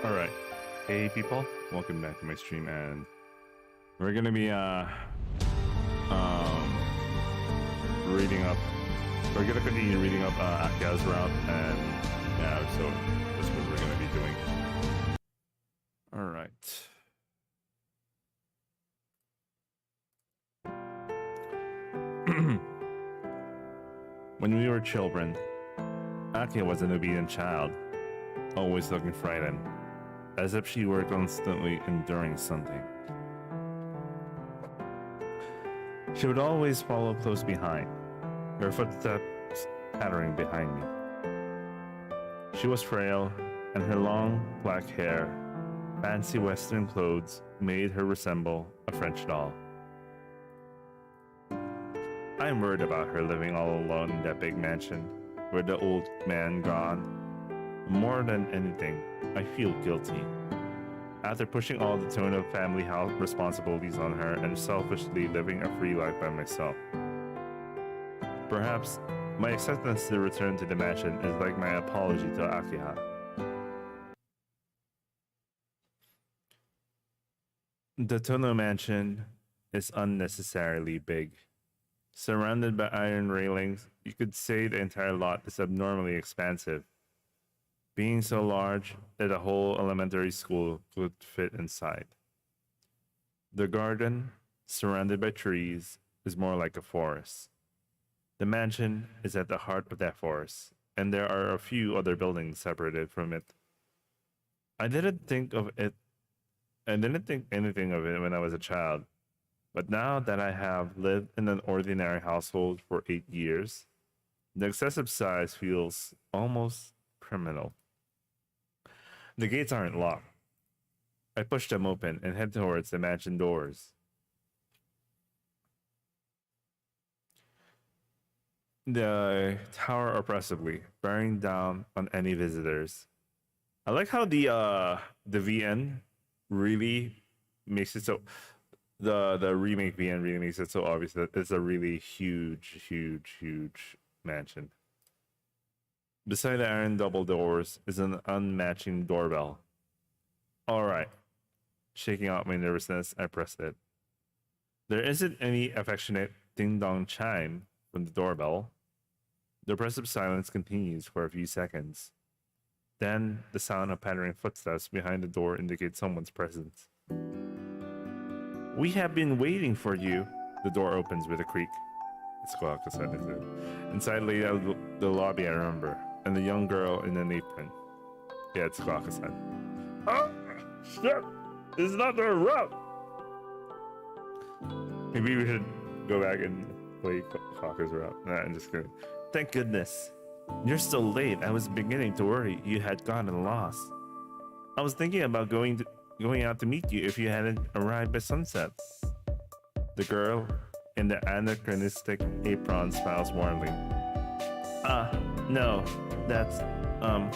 Alright. Hey people, welcome back to my stream, and we're gonna be reading up we're gonna continue reading up Akiha's route, and yeah, so that's what we're gonna be doing. Alright. When we were children, Akiha was an obedient child, always looking frightened, as if she were constantly enduring something. She would always follow close behind, her footsteps pattering behind me. She was frail, and her long black hair, fancy Western clothes made her resemble a French doll. I am worried about her living all alone in that big mansion, with the old man gone. More than anything, I feel guilty. After pushing all the tone of family house responsibilities on her and selfishly living a free life by myself. Perhaps my acceptance to return to the mansion is like my apology to Akiha. The Tono mansion is unnecessarily big. Surrounded by iron railings, you could say the entire lot is abnormally expansive, being so large that a whole elementary school could fit inside. The garden, surrounded by trees, is more like a forest. The mansion is at the heart of that forest, and there are a few other buildings separated from it. I didn't think anything of it when I was a child, but now that I have lived in an ordinary household for 8 years, the excessive size feels almost criminal. The gates aren't locked. I push them open and head towards the mansion doors. They tower oppressively, bearing down on any visitors. I like how the VN really makes it so the remake VN really makes it so obvious that it's a really huge mansion. Beside the iron double doors is an unmatching doorbell. Alright. Shaking out my nervousness, I press it. There isn't any affectionate ding-dong chime from the doorbell. The oppressive silence continues for a few seconds. Then, the sound of pattering footsteps behind the door indicates someone's presence. We have been waiting for you. The door opens with a creak. It's Tsukihime OG. Inside laid out the lobby, I remember, and the young girl in an apron. Yeah, it's Tsukihime. Oh, shit! This is not the route! Maybe we should go back and play Tsukihime route. Nah, I'm just kidding. Thank goodness. You're so late. I was beginning to worry you had gotten lost. I was thinking about going out to meet you if you hadn't arrived by sunset. The girl in the anachronistic apron smiles warmly. No, that's, I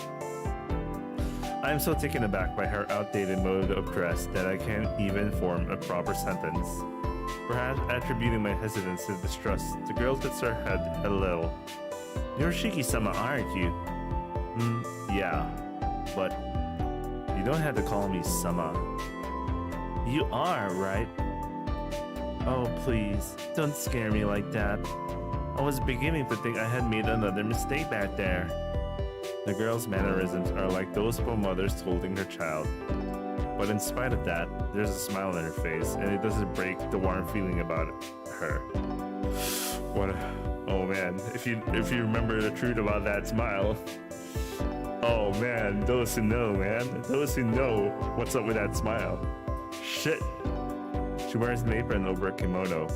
am so taken aback by her outdated mode of dress that I can't even form a proper sentence. Perhaps attributing my hesitance to distrust, the girl tilts her head a little. You're Shiki-sama, aren't you? Yeah, but you don't have to call me Sama. You are, right? Oh, please, don't scare me like that. I was beginning to think I had made another mistake back there. The girl's mannerisms are like those of a mother scolding her child. But in spite of that, there's a smile on her face, and it doesn't break the warm feeling about her. Oh man, if you remember the truth about that smile. Oh man, those who know, man. Those who know what's up with that smile. Shit. She wears an apron over a kimono.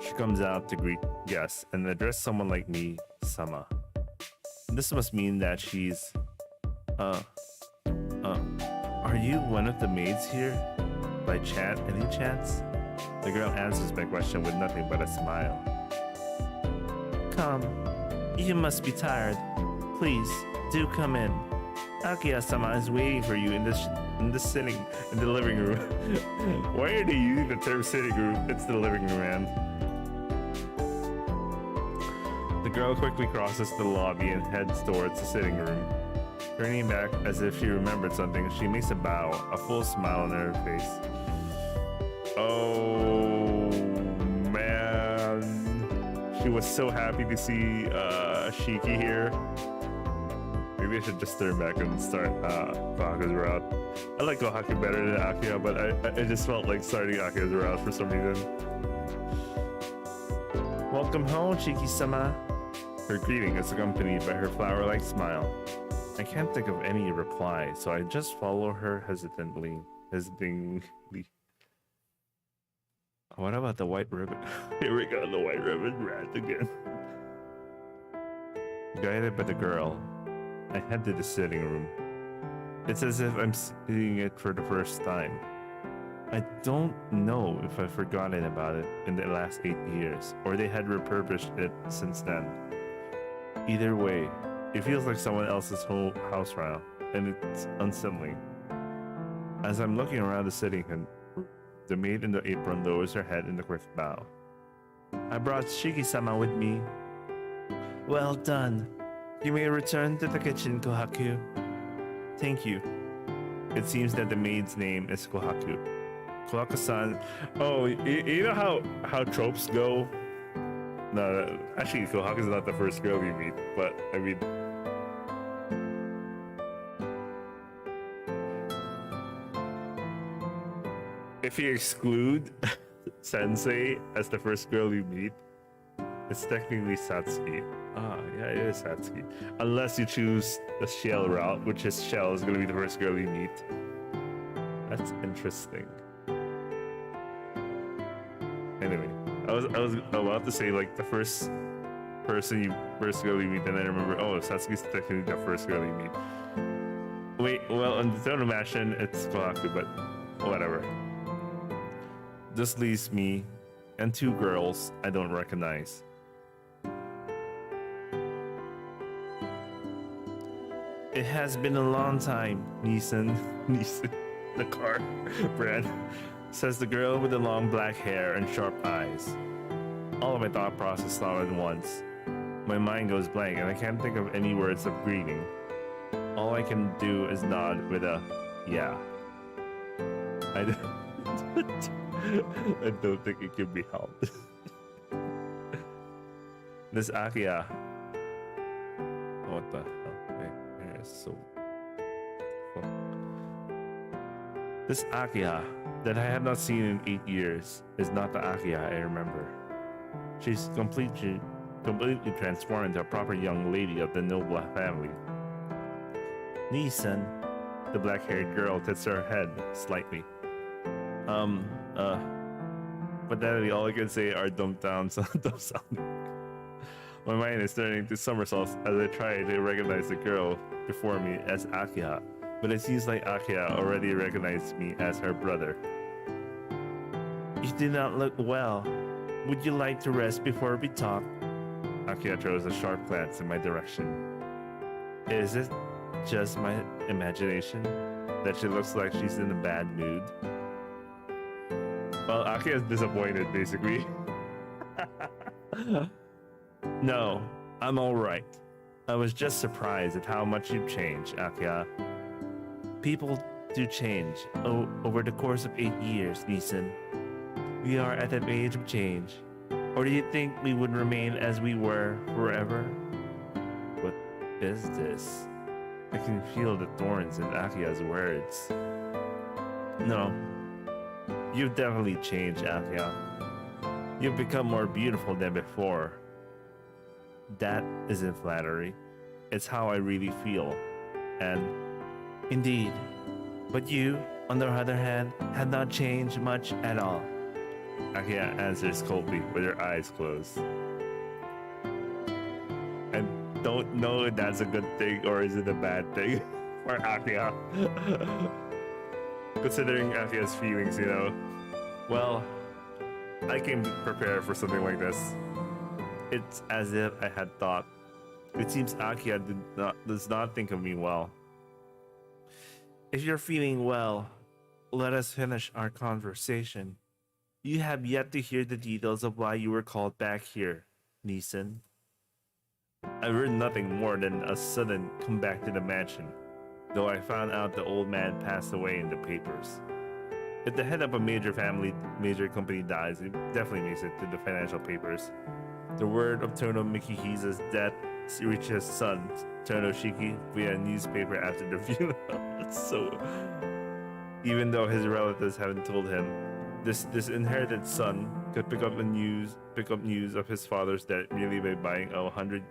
She comes out to greet guests and address someone like me, Sama. This must mean that she's... Are you one of the maids here? By any chance? The girl answers my question with nothing but a smile. Come. You must be tired. Please, do come in. Akiha-sama is waiting for you in the living room. Why are they using the term sitting room? It's the living room, man. The girl quickly crosses the lobby and heads towards the sitting room. Turning back as if she remembered something, she makes a bow, a full smile on her face. Oh man, she was so happy to see Shiki here. Maybe I should just turn back and start Kohaku's route. I like Kohaku better than Akiha, but I just felt like starting Akiha's route for some reason. Welcome home, Shiki-sama. Her greeting is accompanied by her flower-like smile. I can't think of any reply, so I just follow her hesitantly. What about the white ribbon? Here we go, the white ribbon rant again. Guided by the girl, I head to the sitting room. It's as if I'm seeing it for the first time. I don't know if I've forgotten about it in the last 8 years, or they had refurbished it since then. Either way, it feels like someone else's whole house round, and it's unsettling. As I'm looking around the sitting room, the maid in the apron lowers her head in a quick bow. I brought Shiki-sama with me. Well done. You may return to the kitchen, Kohaku. Thank you. It seems that the maid's name is Kohaku. Kohaku-san. Oh, you know how tropes go? No, actually, Kohaku's not the first girl we meet, but I mean, if you exclude Sensei as the first girl you meet, it's technically Satsuki. Ah, yeah, it is Satsuki. Unless you choose the Shell route, which is Shell is gonna be the first girl you meet. That's interesting. Anyway, I was about to say like the first girl you meet, then I remember, oh, Satsuki's technically the first girl you meet. Wait, well, on the Throne of Mansion, it's Kohaku, but whatever. This leaves me and 2 girls I don't recognize. It has been a long time, Nissan, the car brand, says the girl with the long black hair and sharp eyes. All of my thought process stopped at once. My mind goes blank and I can't think of any words of greeting. All I can do is nod with a yeah. I don't think it can be helped. This Akiha. What the hell? So this Akiha that I have not seen in 8 years is not the Akiha I remember. She's completely transformed into a proper young lady of the noble family. Nissan, the black-haired girl tilts her head slightly. But then all I can say are dumb sounding. My mind is turning to somersaults as I try to recognize the girl before me as Akiha, but it seems like Akiha already recognized me as her brother. You do not look well. Would you like to rest before we talk? Akiha throws a sharp glance in my direction. Is it just my imagination that she looks like she's in a bad mood? Well, Akiha's disappointed, basically. No, I'm alright. I was just surprised at how much you've changed, Akiha. People do change over the course of 8 years, Nissan. We are at an age of change. Or do you think we would remain as we were forever? What is this? I can feel the thorns in Akiha's words. No, you've definitely changed, Akiha. You've become more beautiful than before. That isn't flattery. It's how I really feel. And indeed. But you, on the other hand, have not changed much at all. Akiha answers coldly with her eyes closed. And don't know if that's a good thing or is it a bad thing for Akiha. Considering Akiha's feelings, you know. Well, I can prepare for something like this. It's as if I had thought. It seems Akiha does not think of me well. If you're feeling well, let us finish our conversation. You have yet to hear the details of why you were called back here, Nissan. I've heard nothing more than a sudden come back to the mansion, though I found out the old man passed away in the papers. If the head of a major company dies, it definitely makes it to the financial papers. The word of Tono Mikihisa's death reached his son, Tonoshiki, via a newspaper after the funeral. So, even though his relatives haven't told him, this inherited son could pick up news of his father's death merely by buying a 100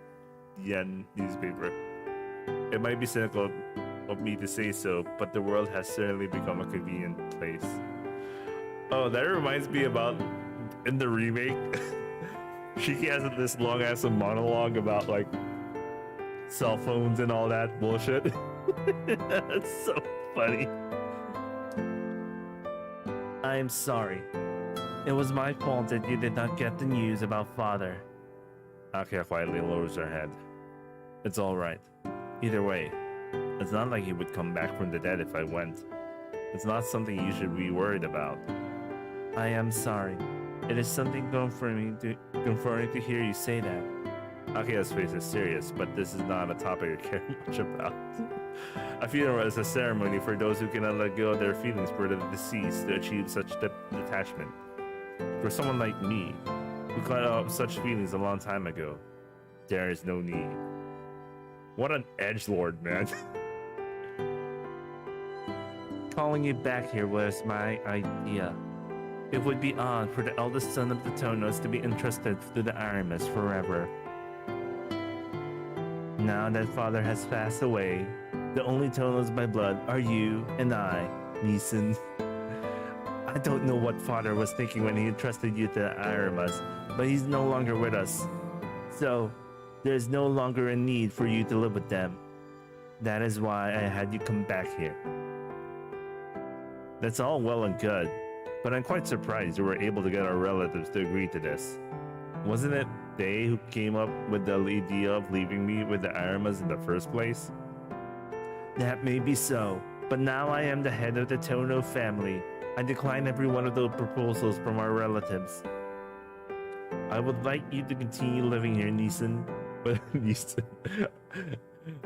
yen newspaper. It might be cynical of me to say so, but the world has certainly become a convenient place. Oh, that reminds me about in the remake, Shiki has this long ass monologue about like cell phones and all that bullshit. That's so funny. I am sorry. It was my fault that you did not get the news about father. Akiha quietly lowers her head. It's alright. Either way, it's not like he would come back from the dead if I went. It's not something you should be worried about. I am sorry. It is something comforting to hear you say that. Akiha's face is serious, but this is not a topic I care much about. A funeral is a ceremony for those who cannot let go of their feelings for the deceased to achieve such detachment. For someone like me, who cut off such feelings a long time ago, there is no need. What an edgelord, man. Calling you back here was my idea. It would be odd for the eldest son of the Tonos to be entrusted to the Arimas forever. Now that father has passed away, the only Tonos by blood are you and I, Neeson. I don't know what father was thinking when he entrusted you to the Arimas, but he's no longer with us. So, there's no longer a need for you to live with them. That is why I had you come back here. That's all well and good, but I'm quite surprised you were able to get our relatives to agree to this. Wasn't it they who came up with the idea of leaving me with the Arimas in the first place? That may be so, but now I am the head of the Tono family. I decline every one of those proposals from our relatives. I would like you to continue living here, Neeson,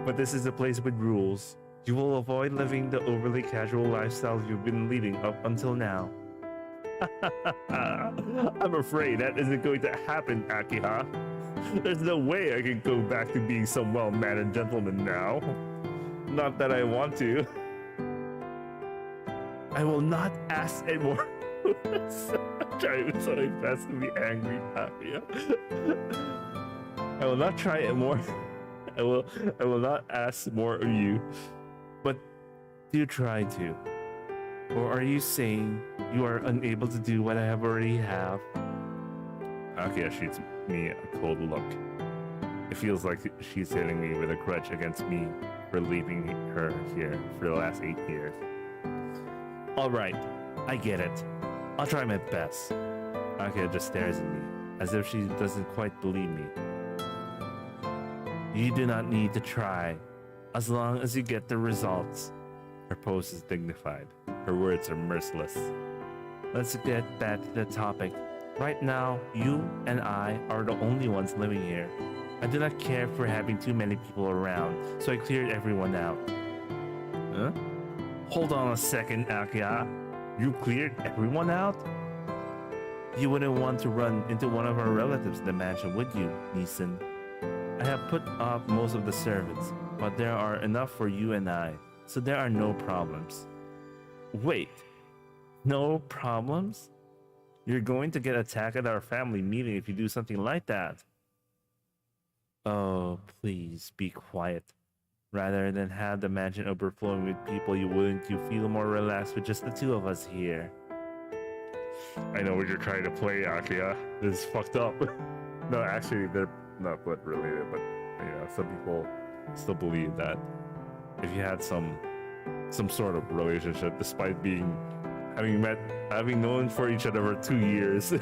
but this is a place with rules. You will avoid living the overly casual lifestyle you've been leading up until now. I'm afraid that isn't going to happen, Akiha. There's no way I can go back to being some well-mannered gentleman now. Not that I want to. I will not ask anymore. I'm trying so fast to be angry, Akiha. I will not try it more. I will not ask more of you. But do try to. Or are you saying you are unable to do what I have already have? Akiha shoots me a cold look. It feels like she's hitting me with a grudge against me for leaving her here for the last 8 years. Alright, I get it. I'll try my best. Akiha just stares at me, as if she doesn't quite believe me. You do not need to try, as long as you get the results. Her pose is dignified. Her words are merciless. Let's get back to the topic. Right now, you and I are the only ones living here. I do not care for having too many people around, so I cleared everyone out. Huh? Hold on a second, Akiha. You cleared everyone out? You wouldn't want to run into one of our relatives in the mansion, would you, Neeson? I have put off most of the servants, but there are enough for you and I, so there are no problems. Wait, no problems? You're going to get attacked at our family meeting if you do something like that. Oh, please be quiet. Rather than have the mansion overflowing with people, wouldn't you feel more relaxed with just the two of us here? I know what you're trying to play, Akiha. This is fucked up. No, actually, they're not blood related, but yeah, some people still believe that if you had some sort of relationship, despite having known for each other for 2 years,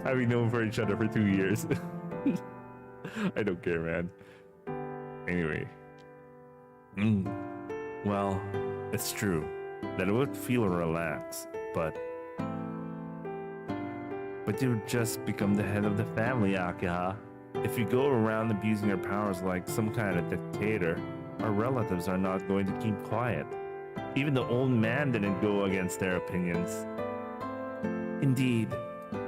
having known for each other for 2 years, I don't care, man. Anyway, well, it's true that it would feel relaxed, but you just become the head of the family, Akiha. If you go around abusing your powers like some kind of dictator, our relatives are not going to keep quiet. Even the old man didn't go against their opinions. Indeed.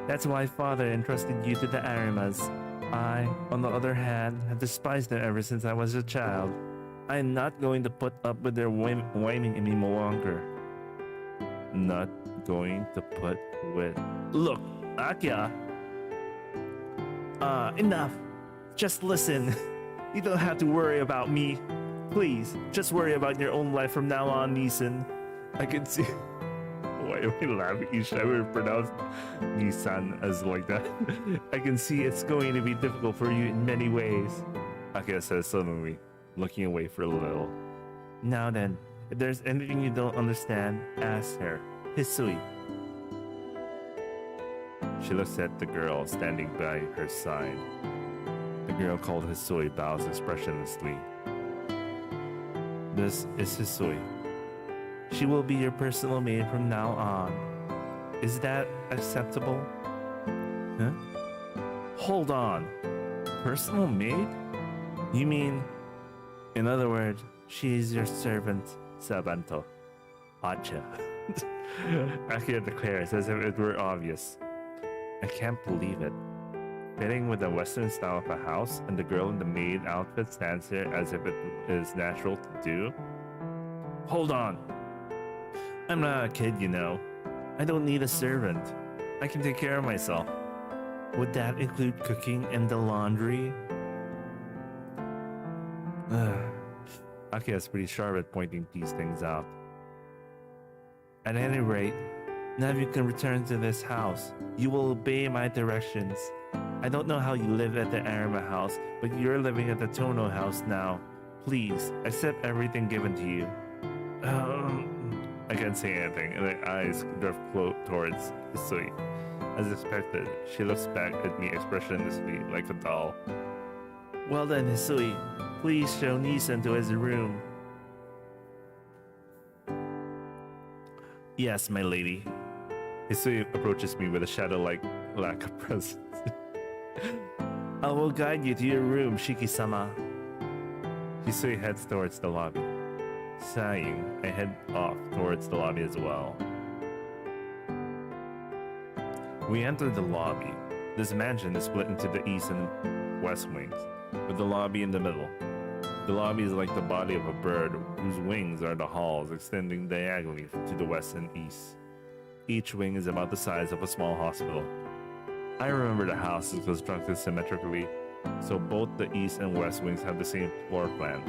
That's why father entrusted you to the Arimas. I, on the other hand, have despised them ever since I was a child. I am not going to put up with their whining any longer. Not going to put with... Look, Akiha! Enough! Just listen. You don't have to worry about me. Please, just worry about your own life from now on, Nissan. I can see... Why am I laughing each time we pronounce Nissan as like that? I can see it's going to be difficult for you in many ways. Akiha says suddenly, looking away for a little. Now then, if there's anything you don't understand, ask her. Hisui. She looks at the girl standing by her side. The girl called Hisui bows expressionlessly. This is Hisui. She will be your personal maid from now on. Is that acceptable? Huh? Hold on. Personal maid? You mean... In other words, she is your servant, Sabanto. Acha. Akiha declares as if it were obvious. I can't believe it. Fitting with the Western style of a house, and the girl in the maid outfit stands there as if it is natural to do? Hold on. I'm not a kid, you know. I don't need a servant. I can take care of myself. Would that include cooking and the laundry? Akiha is pretty sharp at pointing these things out. At any rate, now you can return to this house. You will obey my directions. I don't know how you live at the Arima house, but you're living at the Tono house now. Please, accept everything given to you. I can't say anything, and her eyes drift towards Hisui. As expected, she looks back at me expressionlessly like a doll. Well then, Hisui, please show Nissan to his room. Yes, my lady. Hisui approaches me with a shadow-like lack of presence. I will guide you to your room, Shiki-sama. Hisui heads towards the lobby. Sighing, I head off towards the lobby as well. We enter the lobby. This mansion is split into the east and west wings, with the lobby in the middle. The lobby is like the body of a bird, whose wings are the halls extending diagonally to the west and east. Each wing is about the size of a small hospital. I remember the house is constructed symmetrically, so both the east and west wings have the same floor plan.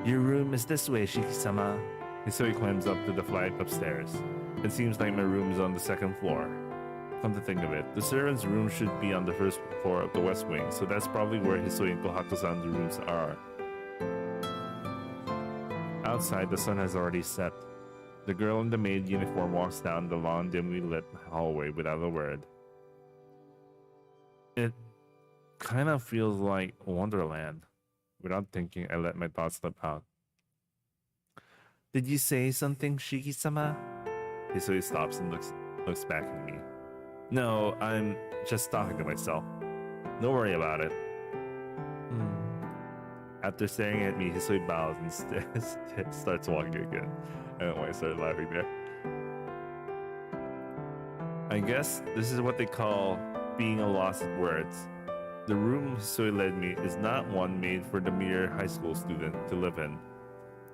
Your room is this way, Shiki-sama. Hisui climbs up to the flight upstairs. It seems like my room is on the second floor. Come to think of it, the servant's room should be on the first floor of the west wing, so that's probably where Hisui and Kohaku-san's rooms are. Outside, the sun has already set. The girl in the maid uniform walks down the long, dimly lit hallway without a word. It kind of feels like Wonderland. Without thinking, I let my thoughts slip out. Did you say something, Shiki-sama? Hisui stops and looks back at me. No, I'm just talking to myself. Don't worry about it. After staring at me, Hisui bows and starts walking again. I don't know why I started laughing there. I guess this is what they call being a lost at words. The room Hisui led me is not one made for the mere high school student to live in.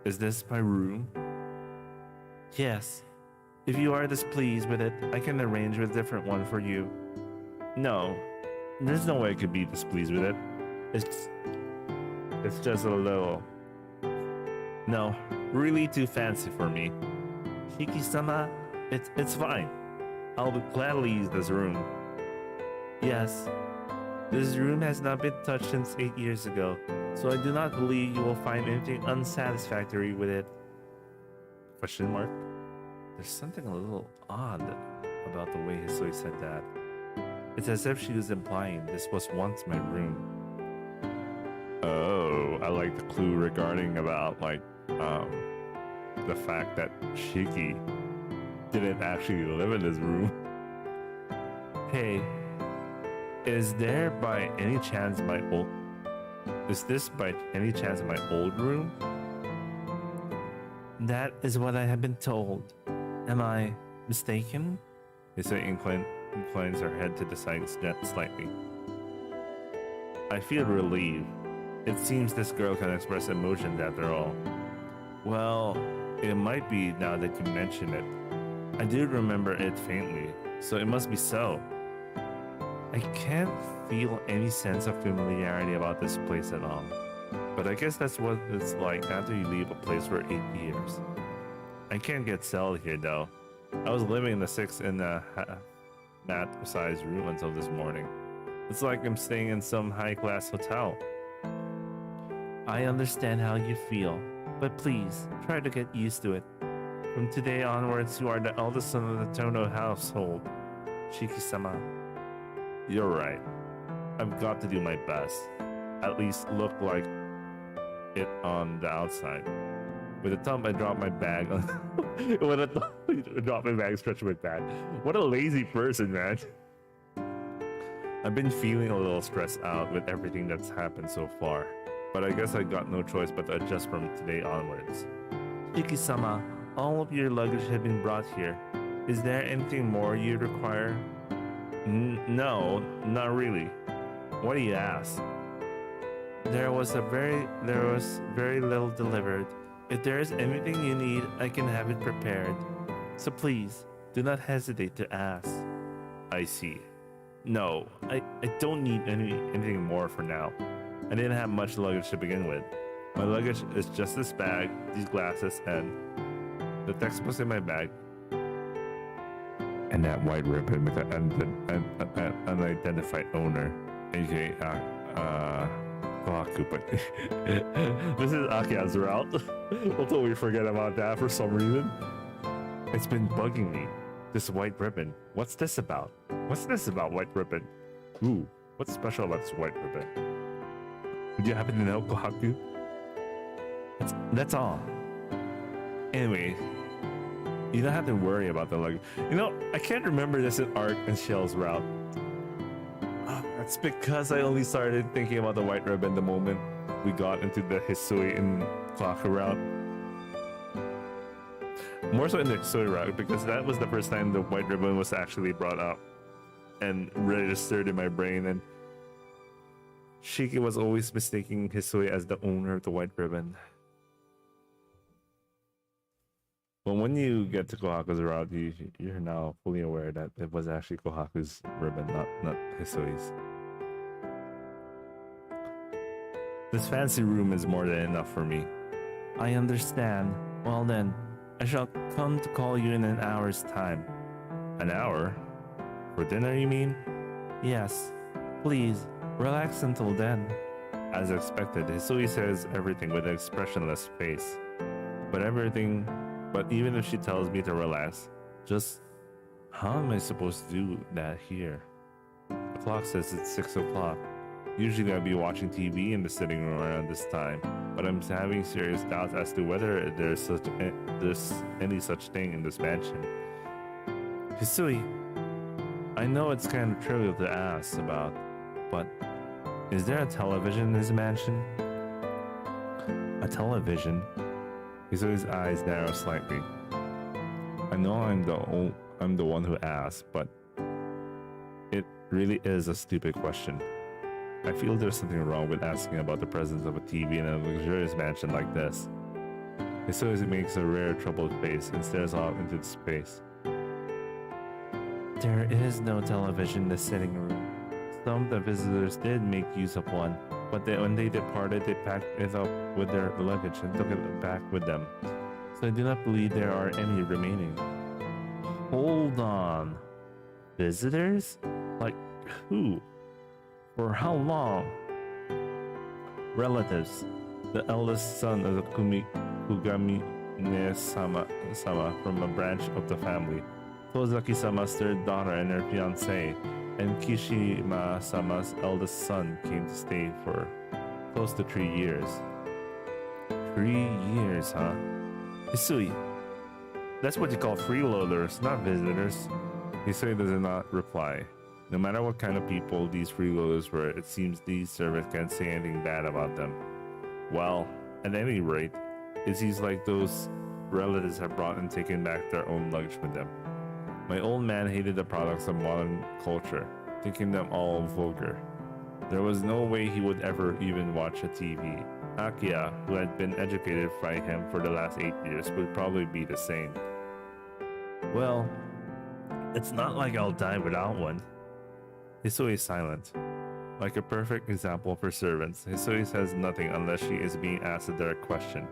Is this my room? Yes. If you are displeased with it, I can arrange a different one for you. No, there's no way I could be displeased with it. It's just a little... No, really too fancy for me. Shiki-sama, it's fine. I'll gladly use this room. Yes. This room has not been touched since 8 years ago, so I do not believe you will find anything unsatisfactory with it. Question mark? There's something a little odd about the way Hisui said that. It's as if she was implying this was once my room. Oh, I like the clue regarding about the fact that Shiki didn't actually live in his room. Hey, Is there by any chance my old Is this by any chance my old room? That is what I have been told. Am I mistaken? Hisui inclines her head to the side slightly. I feel relieved. It seems this girl can express emotions after all. Well, it might be now that you mention it. I do remember it faintly, so it must be so. I can't feel any sense of familiarity about this place at all. But I guess that's what it's like after you leave a place for 8 years. I can't get settled here though. I was living in the 6 in a mat-sized room until this morning. It's like I'm staying in some high-class hotel. I understand how you feel, but please try to get used to it. From today onwards, you are the eldest son of the Tono household. Shiki-sama. You're right. I've got to do my best. At least look like it on the outside. With a thumb, I dropped my bag. With a thumb, I dropped my bag, stretched my back. What a lazy person, man. I've been feeling a little stressed out with everything that's happened so far. But I guess I got no choice but to adjust from today onwards. Shiki-sama, all of your luggage have been brought here. Is there anything more you require? No, not really. What do you ask? There was very little delivered. If there is anything you need, I can have it prepared. So please, do not hesitate to ask. I see. No, I don't need anything more for now. I didn't have much luggage to begin with. My luggage is just this bag, these glasses, and the textbooks in my bag. And that white ribbon with an unidentified owner, aka Kohaku, but this is Akiha's route. We'll totally forget about that for some reason. It's been bugging me. This white ribbon. What's this about? What's this about white ribbon? Ooh, what's special about this white ribbon? Would you happen to know, Kohaku? That's all. Anyway, you don't have to worry about the luggage. You know, I can't remember this in Arc and Shell's route. That's because I only started thinking about the white ribbon the moment we got into the Hisui and Clocker route. More so in the Hisui route, because that was the first time the white ribbon was actually brought up and registered in my brain, and Shiki was always mistaking Hisui as the owner of the white ribbon. But when you get to Kohaku's route, you're now fully aware that it was actually Kohaku's ribbon, not Hisui's. This fancy room is more than enough for me. I understand. Well then, I shall come to call you in an hour's time. An hour? For dinner, you mean? Yes. Please, relax until then. As expected, Hisui says everything with an expressionless face. But even if she tells me to relax, just how am I supposed to do that here? The clock says it's 6 o'clock. Usually I'd be watching TV in the sitting room around this time, but I'm having serious doubts as to whether there's any such thing in this mansion. Hisui, I know it's kind of trivial to ask about, but is there a television in this mansion? A television? Hisui's eyes narrow slightly. I know I'm the one who asked, but it really is a stupid question. I feel there's something wrong with asking about the presence of a TV in a luxurious mansion like this. Hisui makes a rare troubled face and stares off into the space. There is no television in the sitting room. Some of the visitors did make use of one, but when they departed, they packed it up with their luggage and took it back with them. So I do not believe there are any remaining. Hold on. Visitors? Like who? For how long? Relatives. The eldest son of the Kugami-sama from a branch of the family. Tozaki-sama's third daughter and her fiancé, and Kishima-sama's eldest son came to stay for close to 3 years. 3 years, huh? Hisui, that's what you call freeloaders, not visitors. Hisui does not reply. No matter what kind of people these freeloaders were, it seems these servants can't say anything bad about them. Well, at any rate, it seems like those relatives have brought and taken back their own luggage with them. My old man hated the products of modern culture, thinking them all vulgar. There was no way he would ever even watch a TV. Akiha, who had been educated by him for the last 8 years, would probably be the same. Well, it's not like I'll die without one. Hisui is silent. Like a perfect example for servants, Hisui says nothing unless she is being asked a direct question.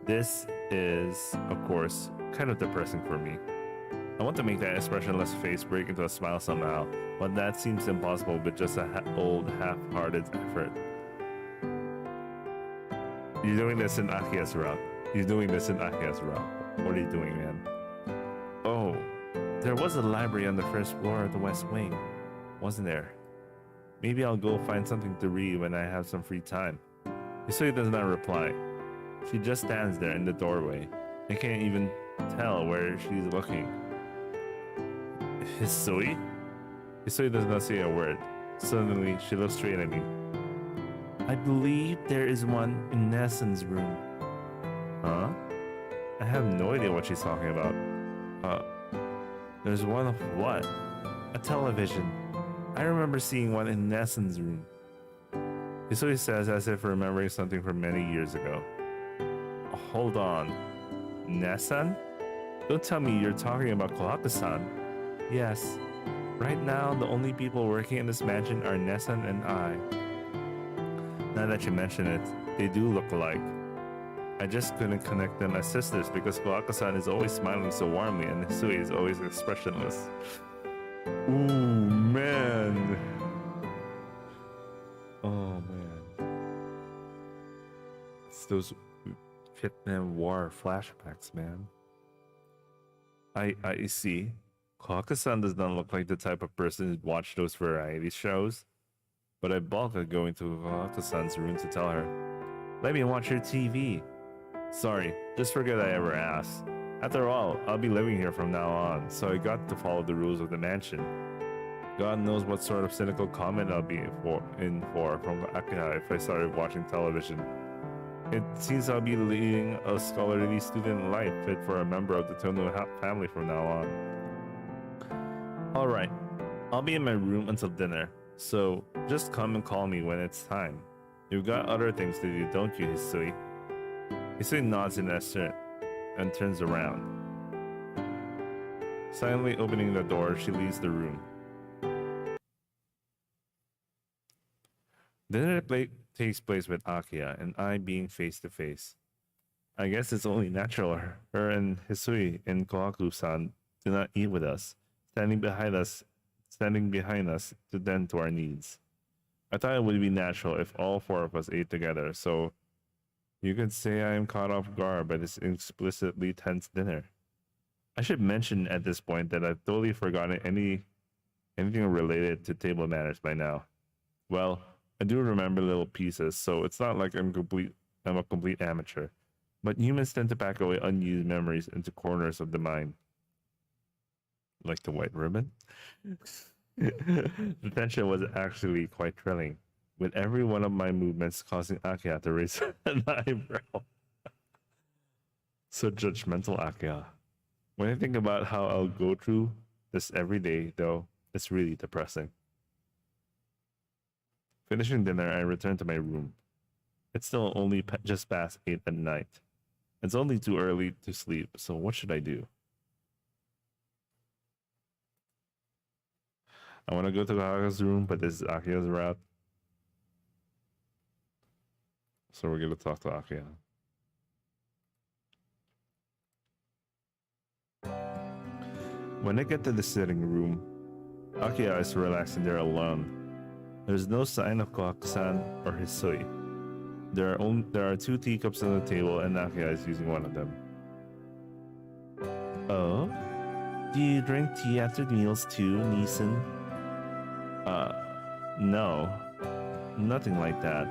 This is, of course, kind of depressing for me. I want to make that expressionless face break into a smile somehow, but that seems impossible with just a old, half-hearted effort. You're doing this in Akiha's route. You're doing this in Akiha's route. What are you doing, man? Oh, there was a library on the first floor of the West Wing, wasn't there? Maybe I'll go find something to read when I have some free time. Hisui does not reply. She just stands there in the doorway. I can't even tell where she's looking. Hisui? Hisui does not say a word. Suddenly, she looks straight at me. I believe there is one in Nessen's room. Huh? I have no idea what she's talking about. There's one of what? A television. I remember seeing one in Nessen's room. Hisui says as if remembering something from many years ago. Hold on. Nessen? Don't tell me you're talking about Kohaku-san. Yes. Right now, the only people working in this mansion are Nessen and I. Now that you mention it, they do look alike. I just couldn't connect them as sisters because Kohaku-san is always smiling so warmly and Hisui is always expressionless. Ooh, man. Oh, man. It's those Vietnam War flashbacks, man. I see. Kohaku-san does not look like the type of person who'd watch those variety shows. But I balked at going to Kohaku-san's room to tell her, let me watch your TV. Sorry, just forget I ever asked. After all, I'll be living here from now on, so I got to follow the rules of the mansion. God knows what sort of cynical comment I'll be in for from Akiha if I started watching television. It seems I'll be leading a scholarly student life fit for a member of the Tono family from now on. Alright, I'll be in my room until dinner, so just come and call me when it's time. You've got other things to do, don't you, Hisui? Hisui nods in assent and turns around. Silently opening the door, she leaves the room. Dinner takes place with Akiha and I being face to face. I guess it's only natural her and Hisui and Kohaku-san do not eat with us, standing behind us to tend to our needs. I thought it would be natural if all four of us ate together, so you could say I am caught off guard by this explicitly tense dinner. I should mention at this point that I've totally forgotten anything related to table manners by now. Well, I do remember little pieces, so it's not like I'm a complete amateur. But humans tend to pack away unused memories into corners of the mind. Like the white ribbon? The tension was actually quite thrilling, with every one of my movements causing Akiha to raise an eyebrow. So judgmental, Akiha. When I think about how I'll go through this every day, though, it's really depressing. Finishing dinner, I return to my room. It's still only just past 8 at night. It's only too early to sleep, so what should I do? I want to go to Kohaku's room, but this is Akiha's route. So we're going to talk to Akiha. When I get to the sitting room, Akiha is relaxing there alone. There's no sign of Kohaku-san or Hisui. There are 2 teacups on the table and Akiha is using one of them. Oh? Do you drink tea after meals too, Neeson? No. Nothing like that.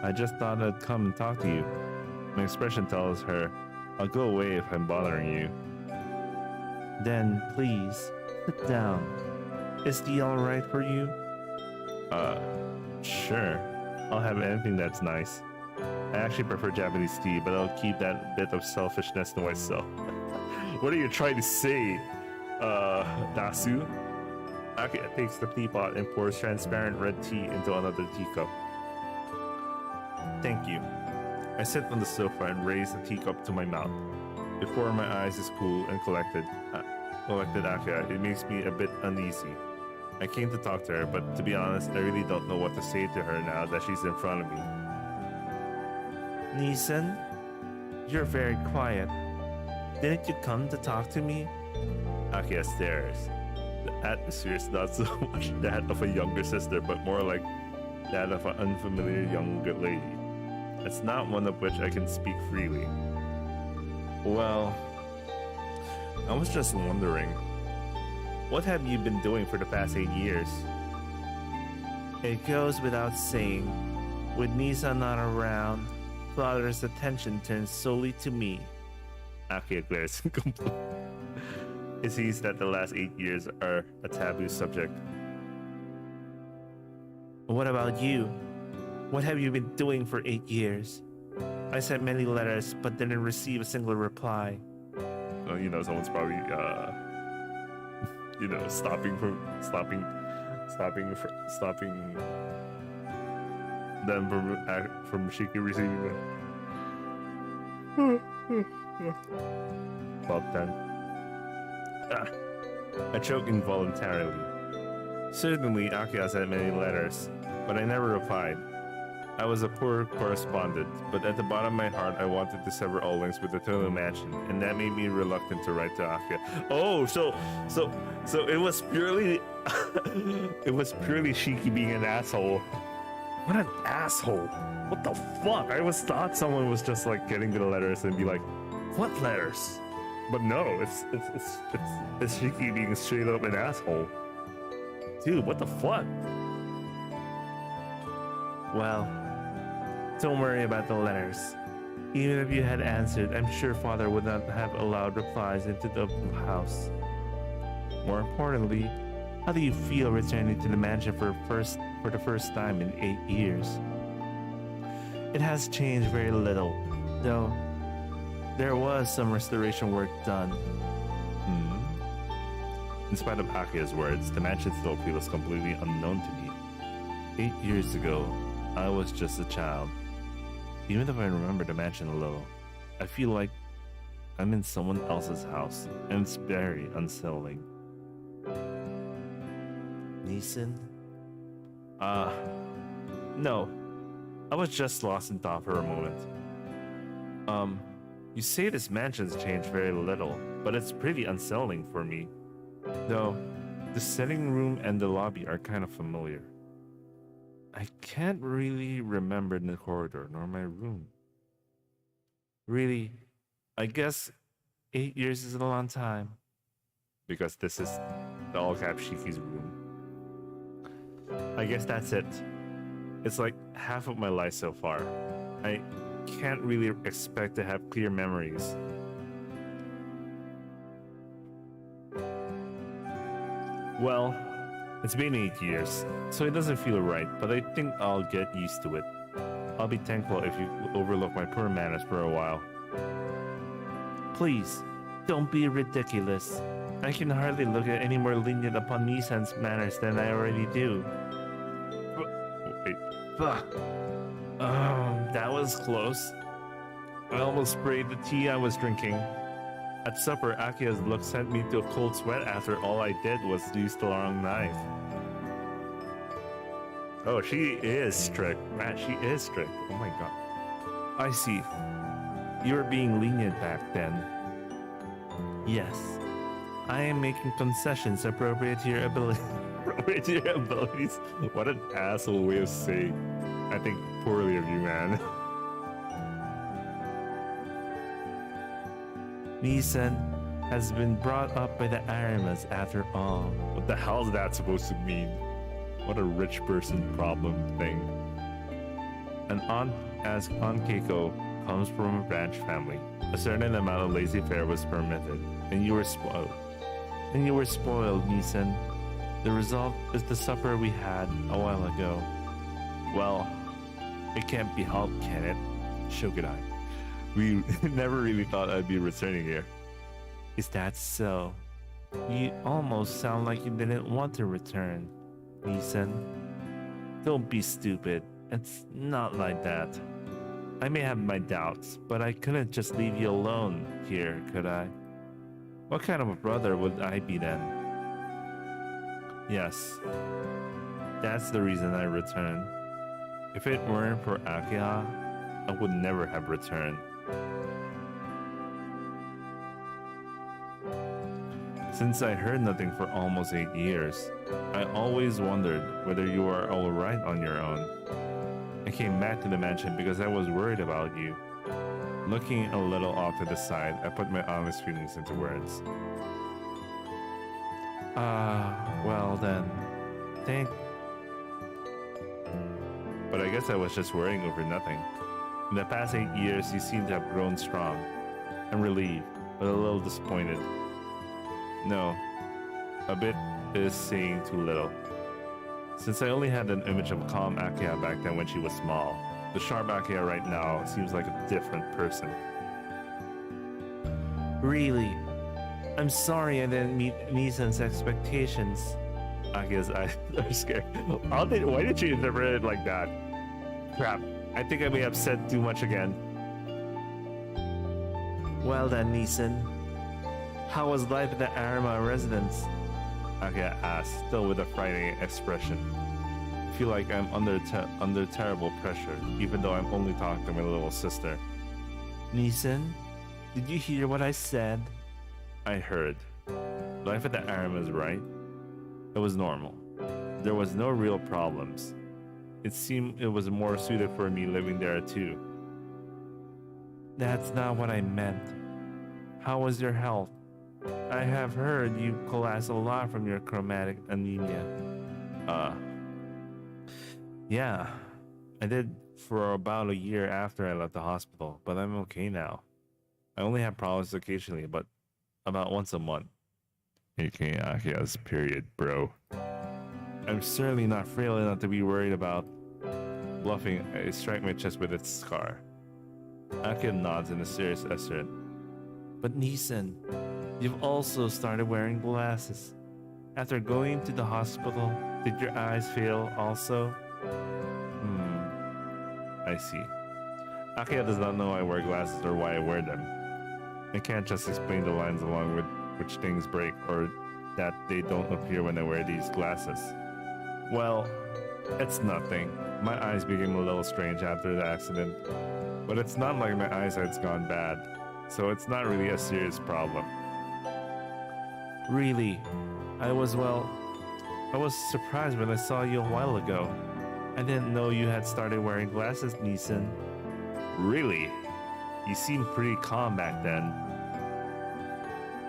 I just thought I'd come and talk to you. My expression tells her, I'll go away if I'm bothering you. Then, please, sit down. Is tea alright for you? Uh, sure. I'll have anything that's nice. I actually prefer Japanese tea, but I'll keep that bit of selfishness to myself. What are you trying to say, Dasu? Akiha takes the teapot and pours transparent red tea into another teacup. Thank you. I sit on the sofa and raise the teacup to my mouth. Before my eyes is cool and collected Akiha, it makes me a bit uneasy. I came to talk to her, but to be honest, I really don't know what to say to her now that she's in front of me. Nissan, you're very quiet. Didn't you come to talk to me? Akiha stares. The atmosphere is not so much that of a younger sister, but more like that of an unfamiliar younger lady. It's not one of which I can speak freely. Well, I was just wondering, what have you been doing for the past 8 years? It goes without saying, with Nissan not around, Father's attention turns solely to me. Akiha glares in complaint. It sees that the last 8 years are a taboo subject. What about you? What have you been doing for 8 years? I sent many letters, but didn't receive a single reply. Well, someone's probably, stopping them from Shiki receiving them. About 10. I choke involuntarily. Certainly, Akiha sent many letters, but I never replied. I was a poor correspondent, but at the bottom of my heart, I wanted to sever all links with the Tonu Mansion, and that made me reluctant to write to Akiha. Oh, so it was purely, it was purely Shiki being an asshole. What an asshole! What the fuck? I thought someone was just like getting the letters and be like, "What letters?" But no, it's Shiki being straight up an asshole. Dude, what the fuck? Well, don't worry about the letters. Even if you had answered, I'm sure Father would not have allowed replies into the house. More importantly, how do you feel returning to the mansion for the first time in 8 years? It has changed very little, though there was some restoration work done. In spite of Akiha's words, the mansion still feels completely unknown to me. 8 years ago, I was just a child. Even if I remember the mansion a little, I feel like I'm in someone else's house, and it's very unsettling. Nissan? No. I was just lost in thought for a moment. You say this mansion's changed very little, but it's pretty unsettling for me. Though, the sitting room and the lobby are kind of familiar. I can't really remember the corridor nor my room. Really, I guess 8 years is a long time. Because this is the all-cap Shiki's room. I guess that's it. It's like half of my life so far. I can't really expect to have clear memories. Well, it's been 8 years, so it doesn't feel right, but I think I'll get used to it. I'll be thankful if you overlook my poor manners for a while. Please, don't be ridiculous. I can hardly look at any more lenient upon Nissan's manners than I already do. Wait. That was close. I almost sprayed the tea I was drinking. At supper, Akiha's look sent me to a cold sweat after all I did was use the wrong knife. Oh, she is strict. Man, she is strict. Oh my god. I see. You were being lenient back then. Yes. I am making concessions appropriate to your ability. Appropriate to your abilities? What an asshole way of saying. I think poorly of you, man. Nissan has been brought up by the Arimas after all. What the hell is that supposed to mean? What a rich person problem thing. An aunt as Aunt Keiko comes from a branch family. A certain amount of laissez-faire was permitted, and you were spoiled. Nissan. The result is the supper we had a while ago. Well, it can't be helped, can it? Shogunai. We never really thought I'd be returning here. Is that so? You almost sound like you didn't want to return, Neeson. Don't be stupid. It's not like that. I may have my doubts, but I couldn't just leave you alone here, could I? What kind of a brother would I be then? Yes, that's the reason I returned. If it weren't for Akiha, I would never have returned. Since I heard nothing for almost 8 years, I always wondered whether you were alright on your own. I came back to the mansion because I was worried about you. Looking a little off to the side, I put my honest feelings into words. Well then, But I guess I was just worrying over nothing. In the past 8 years, you seem to have grown strong. I'm relieved, but a little disappointed. No, a bit is saying too little. Since I only had an image of calm Akiha back then when she was small, the sharp Akiha right now seems like a different person. Really? I'm sorry I didn't meet Neeson's expectations. Akiha's eyes are scared. Why did she interpret it like that? Crap, I think I may have said too much again. Well then, Neeson. How was life at the Arima residence? Akiha asked, still with a frightening expression. I feel like I'm under terrible pressure, even though I'm only talking to my little sister. Neeson, did you hear what I said? I heard. Life at the Arima is right. It was normal. There was no real problems. It seemed it was more suited for me living there too. That's not what I meant. How was your health? I have heard you collapsed a lot from your chromatic anemia. Yeah, I did for about a year after I left the hospital, but I'm okay now. I only have problems occasionally, but about once a month. AKA Akiha's period, bro. I'm certainly not frail enough to be worried about bluffing. I strike my chest with its scar. Akiha nods in a serious effort. But Neeson, you've also started wearing glasses. After going to the hospital, did your eyes fail also? I see. Akiha does not know I wear glasses or why I wear them. I can't just explain the lines along with which things break or that they don't appear when I wear these glasses. Well, it's nothing. My eyes became a little strange after the accident, but it's not like my eyesight's gone bad, so it's not really a serious problem. Really? I was surprised when I saw you a while ago. I didn't know you had started wearing glasses, Neeson. Really? You seemed pretty calm back then.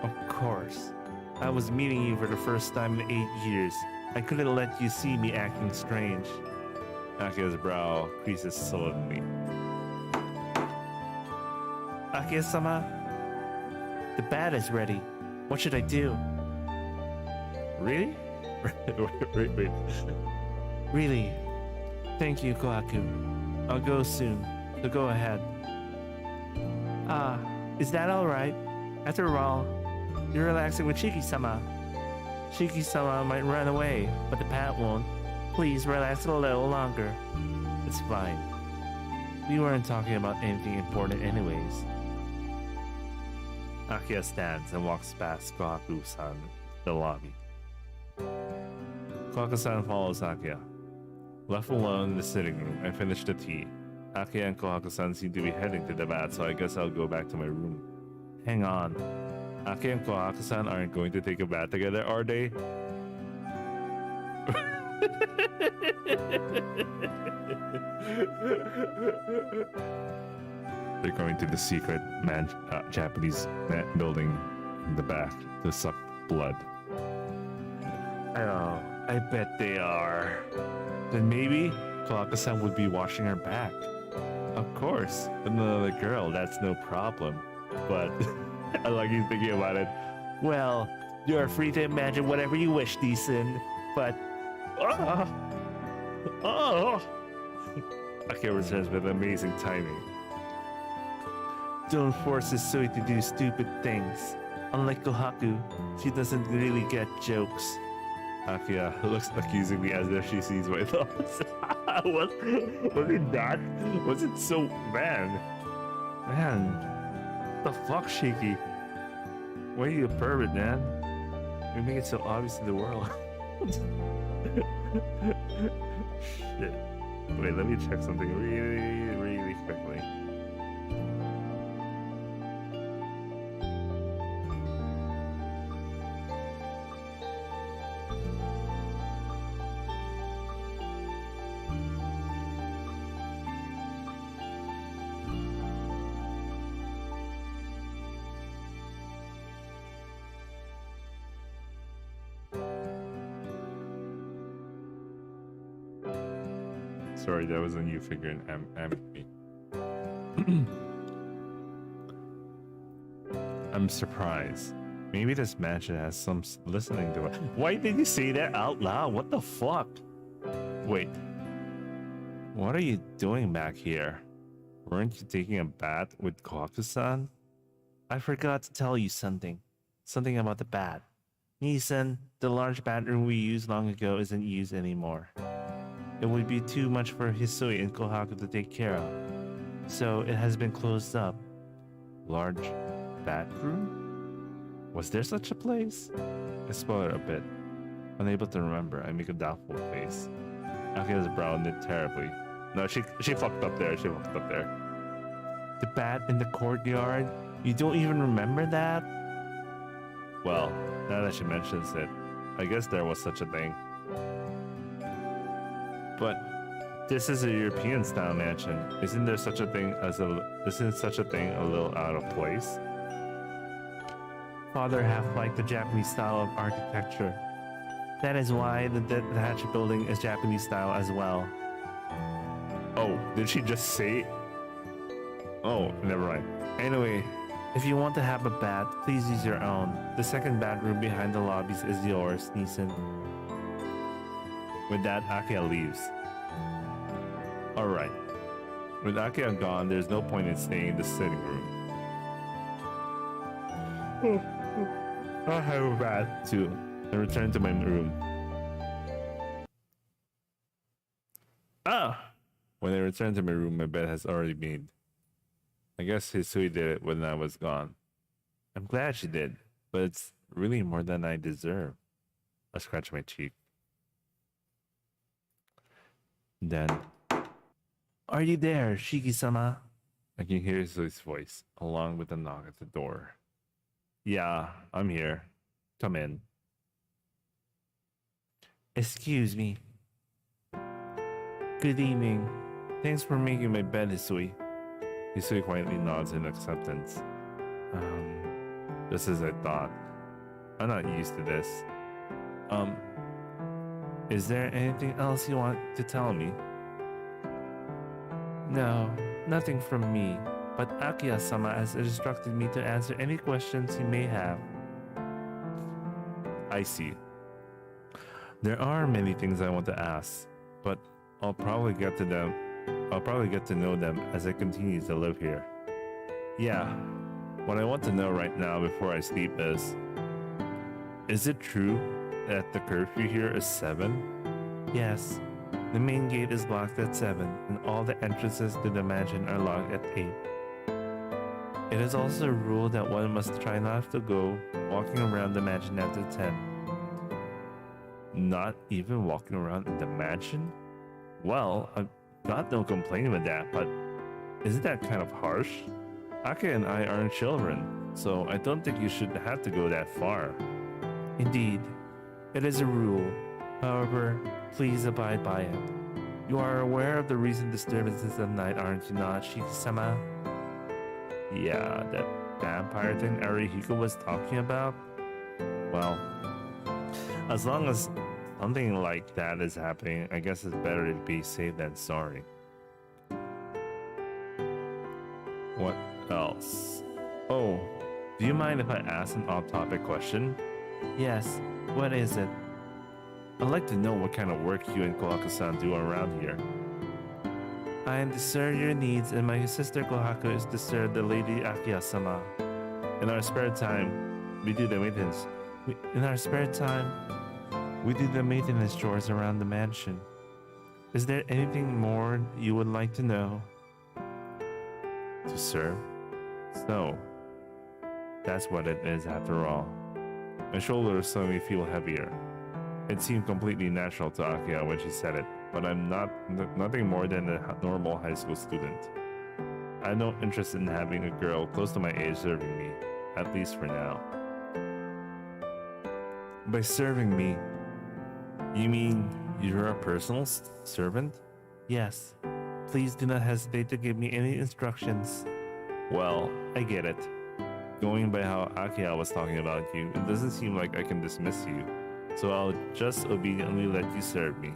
Of course. I was meeting you for the first time in 8 years. I couldn't let you see me acting strange. Akiha's brow creases sullenly. Akiha-sama, the bat is ready. What should I do? Really? wait. Really? Thank you, Kohaku. I'll go soon, so go ahead. Is that alright? After all, you're relaxing with Shiki-sama. Shiki-sama might run away, but the bat won't. Please relax a little longer. It's fine. We weren't talking about anything important anyways. Akiha stands and walks past Kohaku-san in the lobby. Kohaku-san follows Akiha. Left alone in the sitting room, I finish the tea. Akiha and Kohaku-san seem to be heading to the mat, so I guess I'll go back to my room. Hang on. Akiha and Kohaku-san aren't going to take a bath together, are they? They're going to the secret Japanese building in the back to suck blood. Oh, I bet they are. Then maybe Kohaku-san would be washing her back. Of course, with another girl, that's no problem. But I like you thinking about it. Well, you're free to imagine whatever you wish, Neeson. but oh, Akiha returns with amazing timing. don't force Hisui to do stupid things. Unlike Kohaku, she doesn't really get jokes. Akiha looks accusingly as if she sees my thoughts. was it that? Was it so man? Man, what the fuck, Shiki? Why are you a pervert, man? You make it so obvious to the world. Shit. Wait, let me check something really quickly. Sorry, that was a new figure in M. I'm surprised. Maybe this mansion has some listening device. Why did you say that out loud? What the fuck? Wait. What are you doing back here? Weren't you taking a bath with Kohaku-san? I forgot to tell you something. Something about the bat. Nissan, the large bathroom we used long ago isn't used anymore. It would be too much for Hisui and Kohaku to take care of. So it has been closed up. Large bathroom? Was there such a place? I spoil it a bit. Unable to remember, I make a doubtful face. Akiha's brow knit terribly. No, she fucked up there. She fucked up there. The bat in the courtyard? You don't even remember that? Well, now that she mentions it, I guess there was such a thing. But this is a European-style mansion. Isn't such a thing a little out of place? Father half liked the Japanese style of architecture. That is why the detached building is Japanese style as well. Oh, did she just say? Oh, never mind. Anyway, if you want to have a bath, please use your own. The second bathroom behind the lobbies is yours, Nissan. With that, Akiha leaves. Alright. With Akiha gone, there's no point in staying in the sitting room. I'll have a bath too, and return to my room. Ah! When I return to my room, my bed has already made. I guess Hisui did it when I was gone. I'm glad she did, but it's really more than I deserve. I scratch my cheek. Then, are you there, Shiki-sama? I can hear Hisui's voice, along with a knock at the door. Yeah, I'm here. Come in. Excuse me. Good evening. Thanks for making my bed, Hisui. Hisui quietly nods in acceptance. Just as I thought. I'm not used to this. Is there anything else you want to tell me? No, nothing from me, but Akiha-sama has instructed me to answer any questions you may have. I see. There are many things I want to ask, but I'll probably get to know them as I continue to live here. Yeah, what I want to know right now before I sleep is it true that the curfew here is 7? Yes. The main gate is locked at 7, and all the entrances to the mansion are locked at 8. It is also a rule that one must try not to go walking around the mansion after 10. Not even walking around in the mansion? Well, I've got no complaint with that, but isn't that kind of harsh? Aka and I aren't children, so I don't think you should have to go that far. Indeed, it is a rule. However, please abide by it. You are aware of the recent disturbances at night, aren't you not, Shiki-sama? Yeah, that vampire thing Arihiko was talking about? Well, as long as something like that is happening, I guess it's better to be safe than sorry. What else? Oh, do you mind if I ask an off-topic question? Yes, what is it? I'd like to know what kind of work you and Kohaku-san do around here. I am to serve your needs, and my sister Kohaku is to serve the Lady Akiha-sama. In our spare time, we do the maintenance. In our spare time, we do the maintenance chores around the mansion. Is there anything more you would like to know? To serve? So, that's what it is after all. My shoulders suddenly feel heavier. It seemed completely natural to Akiha when she said it, but I'm nothing more than a normal high school student. I have no interest in having a girl close to my age serving me, at least for now. By serving me, you mean you're a personal servant? Yes. Please do not hesitate to give me any instructions. Well, I get it. Going by how Akiha was talking about you, it doesn't seem like I can dismiss you, so I'll just obediently let you serve me.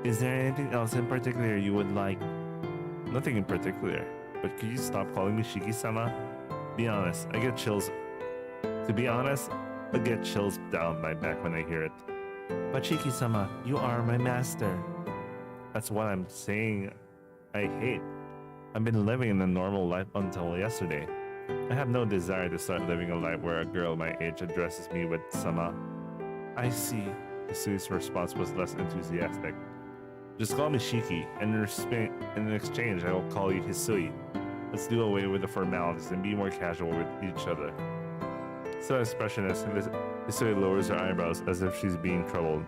Is there anything else in particular you would like? Nothing in particular, but could you stop calling me Shiki-sama? Be honest, I get chills. To be honest, I get chills down my back when I hear it. But Shiki-sama, you are my master. That's what I'm saying I hate. I've been living in a normal life until yesterday. I have no desire to start living a life where a girl my age addresses me with sama. I see. Hisui's response was less enthusiastic. Just call me Shiki, and in exchange I will call you Hisui. Let's do away with the formalities and be more casual with each other. So expressionless, Hisui lowers her eyebrows as if she's being troubled.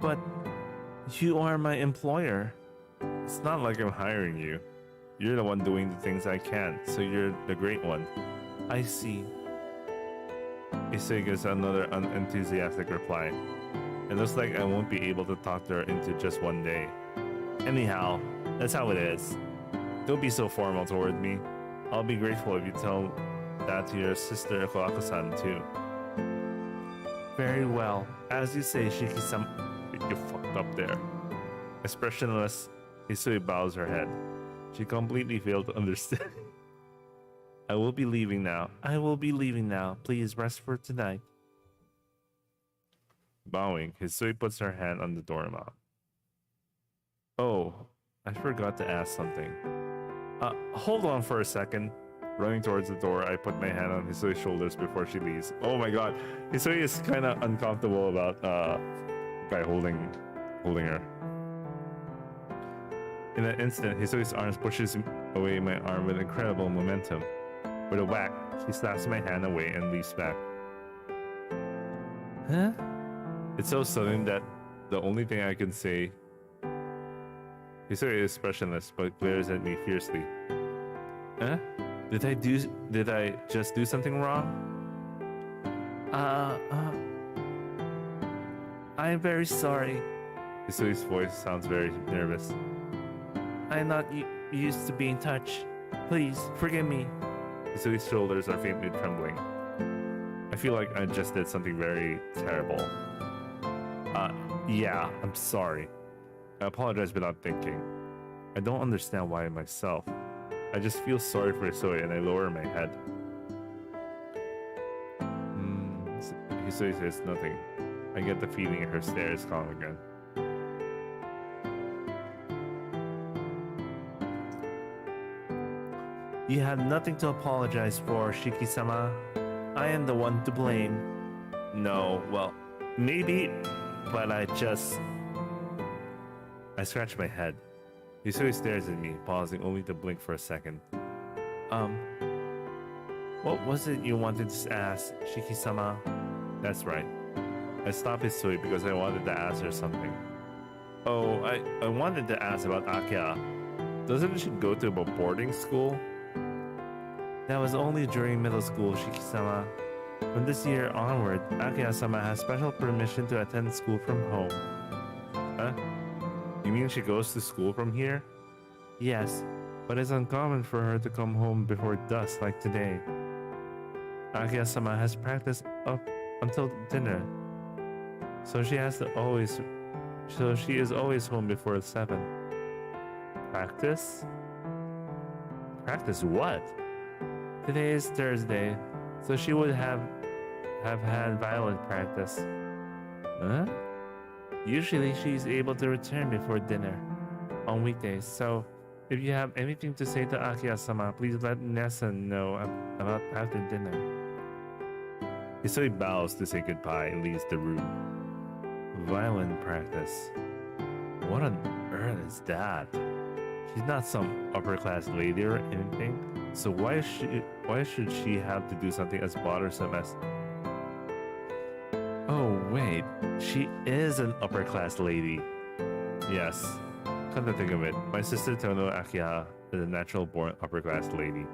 But you are my employer. It's not like I'm hiring you. You're the one doing the things I can't, so you're the great one. I see. Hisui gives another unenthusiastic reply. It looks like I won't be able to talk to her into just one day. Anyhow, that's how it is. Don't be so formal toward me. I'll be grateful if you tell that to your sister Kohaku-san too. Very well. As you say, Shiki-sama. You fucked up there. Expressionless, Hisui bows her head. She completely failed to understand. I will be leaving now. I will be leaving now. Please rest for tonight. Bowing, Hisui puts her hand on the doorknob. Oh, I forgot to ask something. Hold on for a second. Running towards the door, I put my hand on Hisui's shoulders before she leaves. Oh my god, Hisui is kind of uncomfortable about guy holding her. In an instant, Hisui's arms pushes away my arm with incredible momentum. With a whack, she slaps my hand away and leaps back. Huh? It's so sudden that the only thing I can say... Hisui is expressionless, but glares at me fiercely. Huh? Did I just do something wrong? I am very sorry. Hisui's voice sounds very nervous. I am not used to being touched. Please, forgive me. Hisui's shoulders are faintly trembling. I feel like I just did something very terrible. Yeah, I'm sorry. I apologize without thinking. I don't understand why myself. I just feel sorry for Hisui and I lower my head. Hisui says nothing. I get the feeling her stare is calm again. You have nothing to apologize for, Shiki-sama. I am the one to blame. No, well, maybe, but I scratch my head. Hisui stares at me, pausing only to blink for a second. What was it you wanted to ask, Shiki-sama? That's right. I stopped Hisui because I wanted to ask her something. Oh, I wanted to ask about Akiha. Doesn't she go to a boarding school? That was only during middle school, Shiki-sama. From this year onward, Akiha-sama has special permission to attend school from home. Huh? You mean she goes to school from here? Yes, but it's uncommon for her to come home before dusk like today. Akiha-sama has practice up until dinner, so she is always home before 7. Practice? Practice what? Today is Thursday, so she would have have had violin practice. Huh? Usually she's able to return before dinner on weekdays, so if you have anything to say to Akiha-sama, please let Nessa know about after dinner. Hisui bows to say goodbye and leaves the room. Violin practice. What on earth is that? She's not some upper class lady or anything, so why should she have to do something as bothersome as... Oh wait, she is an upper class lady. Yes, come to think of it, my sister Tono Akiha is a natural born upper class lady.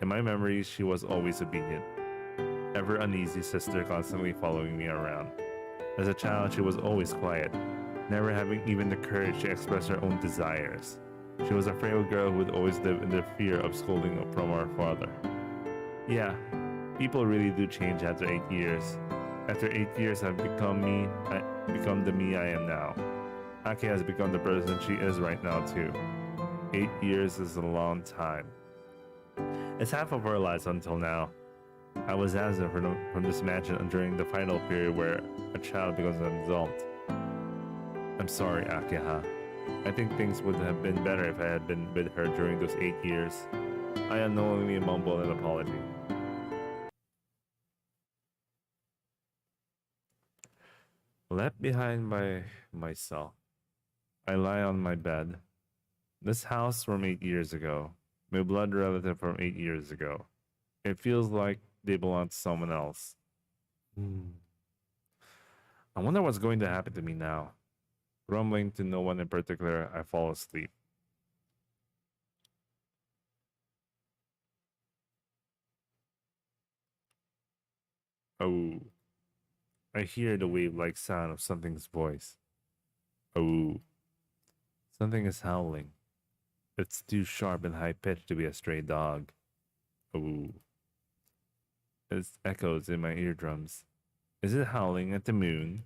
In my memories, she was always obedient. Ever uneasy sister constantly following me around. As a child, she was always quiet, never having even the courage to express her own desires. She was a frail girl who would always live in the fear of scolding from our father. Yeah, people really do change after 8 years. After 8 years, I've become the me I am now. Aki has become the person she is right now too. 8 years is a long time. It's half of our lives until now. I was absent from this mansion during the final period where a child becomes an adult. I'm sorry, Akiha. I think things would have been better if I had been with her during those 8 years. I unknowingly mumbled an apology. Left behind by myself, I lie on my bed. This house from 8 years ago. My blood relative from 8 years ago. It feels like they belong to someone else. I wonder what's going to happen to me now. Grumbling to no one in particular, I fall asleep. Oh. I hear the wave-like sound of something's voice. Oh. Something is howling. It's too sharp and high-pitched to be a stray dog. Oh. It echoes in my eardrums. Is it howling at the moon?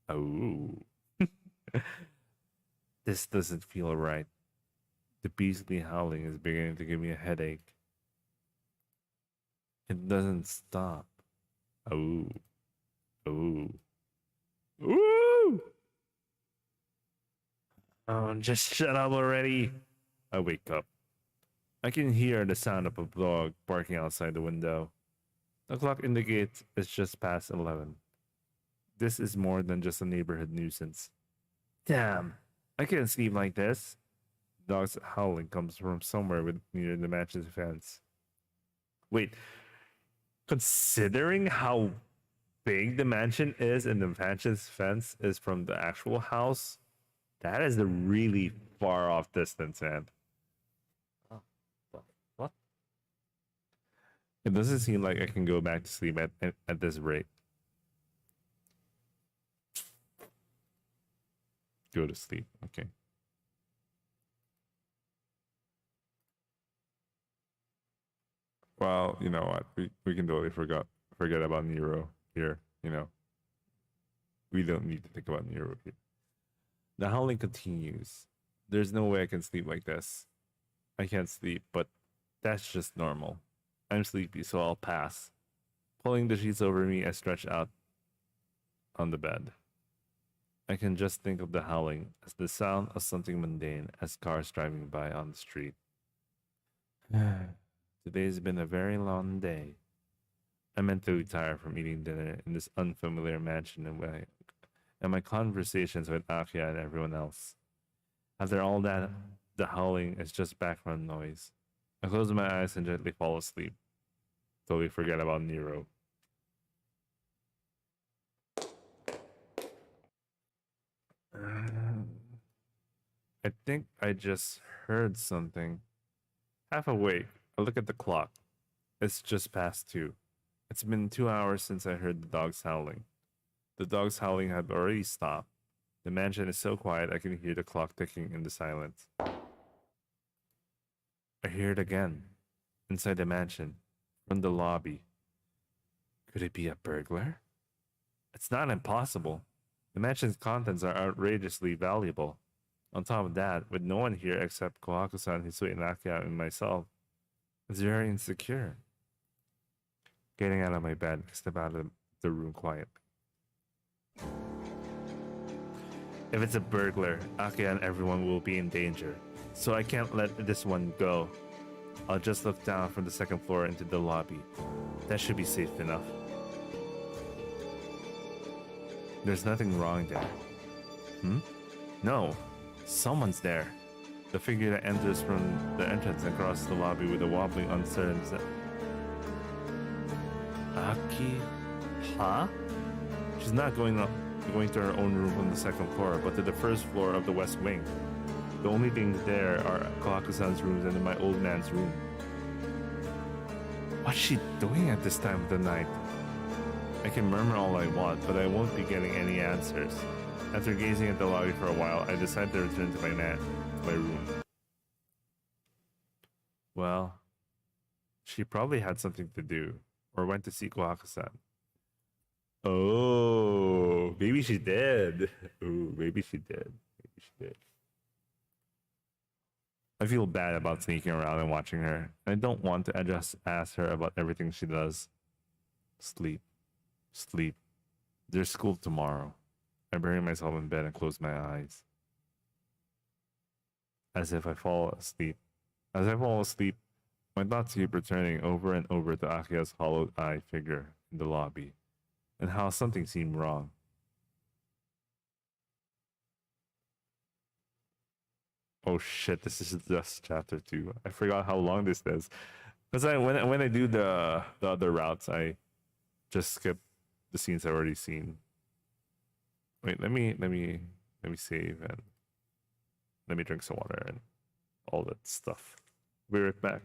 Oh. This doesn't feel right. The beastly howling is beginning to give me a headache. It doesn't stop. Oh. Oh. Ooh! Oh, just shut up already. I wake up. I can hear the sound of a dog barking outside the window. The clock indicates it's just past 11. This is more than just a neighborhood nuisance. Damn, I can't sleep like this. Dog's howling comes from somewhere near the mansion's fence. Wait, considering how big the mansion is and the mansion's fence is from the actual house, that is a really far off distance, man. What? It doesn't seem like I can go back to sleep at this rate. Go to sleep. Okay. Well, you know what? We can totally forget about Nero here, you know. We don't need to think about Nero here. The howling continues. There's no way I can sleep like this. I can't sleep, but that's just normal. I'm sleepy, so I'll pass. Pulling the sheets over me, I stretch out on the bed. I can just think of the howling as the sound of something mundane as cars driving by on the street. Today's been a very long day. I'm mentally tired from eating dinner in this unfamiliar mansion and my conversations with Akiha and everyone else. After all that, the howling is just background noise. I close my eyes and gently fall asleep. Totally forget about Nero. I think I just heard something. Half awake, I look at the clock. It's just past 2. It's been 2 hours since I heard the dogs howling. The dogs howling had already stopped. The mansion is so quiet I can hear the clock ticking in the silence. I hear it again. Inside the mansion. From the lobby. Could it be a burglar? It's not impossible. The mansion's contents are outrageously valuable. On top of that, with no one here except Kohaku-san, Hisui, Nakia, and myself, it's very insecure. Getting out of my bed, I step out of the room quietly. If it's a burglar, Akiha and everyone will be in danger. So I can't let this one go. I'll just look down from the second floor into the lobby. That should be safe enough. There's nothing wrong there. No. Someone's there. The figure that enters from the entrance and crosses the lobby with a wobbling, uncertain step. Akiha? She's not going to her own room from the second floor, but to the first floor of the west wing. The only things there are Kawaku-san's rooms and my old man's room. What's she doing at this time of the night? I can murmur all I want, but I won't be getting any answers. After gazing at the lobby for a while, I decide to return to my room. Well, she probably had something to do, or went to see Kawaku-san. Oh, maybe she did. Ooh, maybe she did. Maybe she did. I feel bad about sneaking around and watching her. I don't want to just ask her about everything she does. Sleep. Sleep. There's school tomorrow. I bury myself in bed and close my eyes. As I fall asleep, my thoughts keep returning over and over to Akiha's hollowed-eyed figure in the lobby, and how something seemed wrong. Oh shit! This is just chapter 2. I forgot how long this is. Because when I do the other routes, I just skip the scenes I've already seen. Wait, let me save and let me drink some water and all that stuff. Be right back.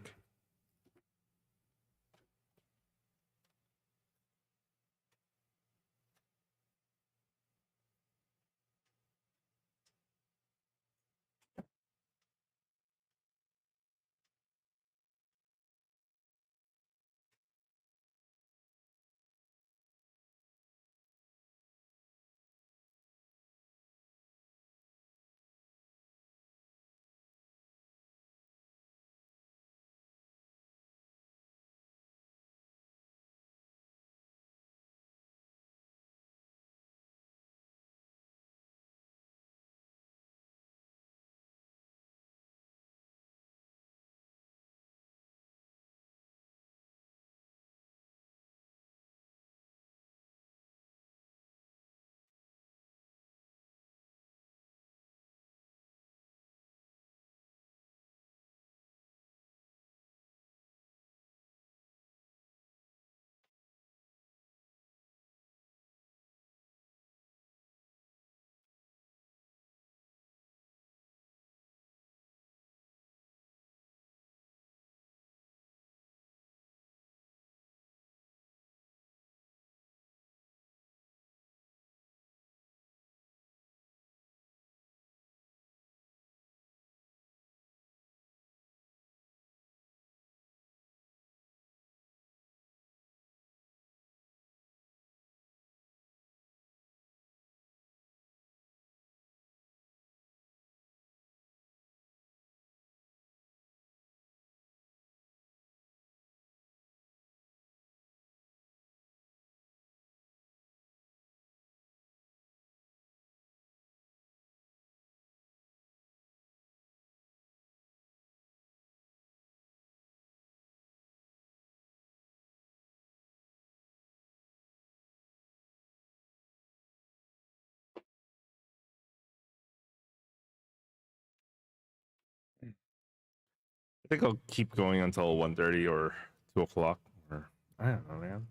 I think I'll keep going until 1:30 or 2 o'clock. Or I don't know, man.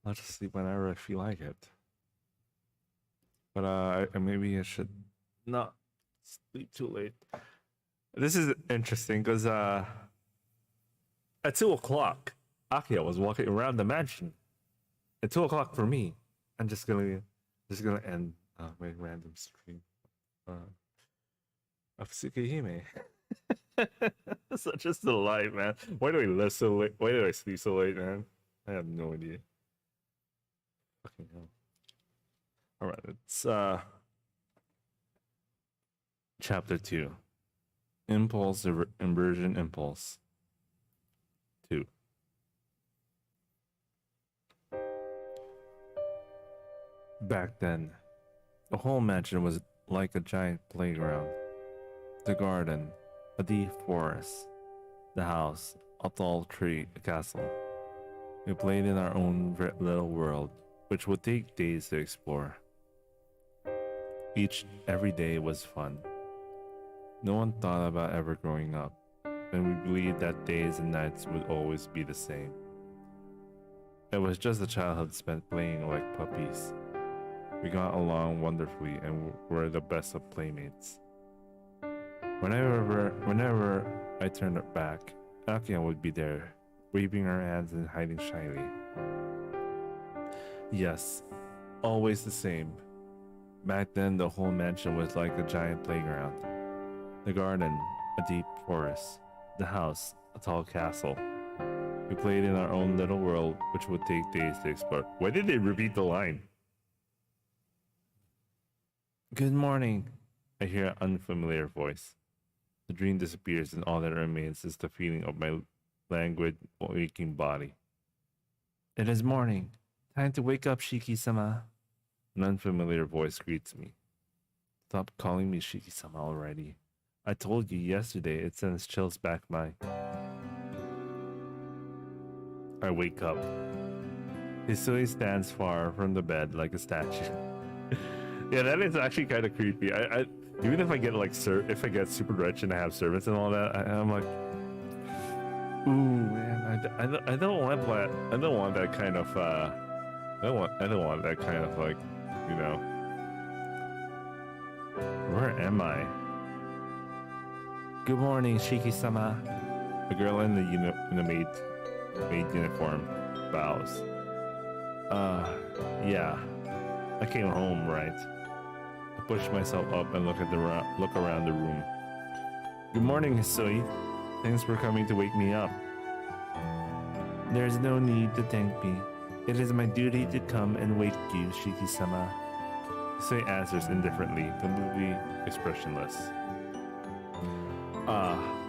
I'll just sleep whenever I feel like it. But maybe I should not sleep too late. This is interesting because at 2 o'clock, Akiha was walking around the mansion. At 2 o'clock for me, I'm just gonna end my random stream of Tsukihime. Such a delight, man. Why do I live so late? Why do I sleep so late, man? I have no idea. Fucking hell. All right, it's chapter 2. Impulse inversion impulse 2. Back then, the whole mansion was like a giant playground. The garden, a deep forest. The house, a tall tree, a castle. We played in our own little world, which would take days to explore. Every day was fun. No one thought about ever growing up, and we believed that days and nights would always be the same. It was just a childhood spent playing like puppies. We got along wonderfully and were the best of playmates. Whenever I turned back, Akiha would be there, waving her hands and hiding shyly. Yes, always the same. Back then, the whole mansion was like a giant playground. The garden, a deep forest. The house, a tall castle. We played in our own little world, which would take days to explore. Why did they repeat the line? Good morning, I hear an unfamiliar voice. The dream disappears and all that remains is the feeling of my languid, waking body. It is morning. Time to wake up, Shiki-sama. An unfamiliar voice greets me. Stop calling me Shiki-sama already. I told you yesterday it sends chills back my... I wake up. Hisui stands far from the bed like a statue. Yeah, that is actually kind of creepy. I even if I get like if I get super rich and I have servants and all that, I'm like, ooh man, I don't want that. I don't want that kind of I don't want that kind of like, you know. Where am I? Good morning, Shiki-sama. A girl in the maid uniform bows. Yeah. I came home, right? I push myself up and look around the room. Good morning, Hisui. Thanks for coming to wake me up. There's no need to thank me. It is my duty to come and wake you, Shiki-sama. Hisui answers indifferently, completely expressionless.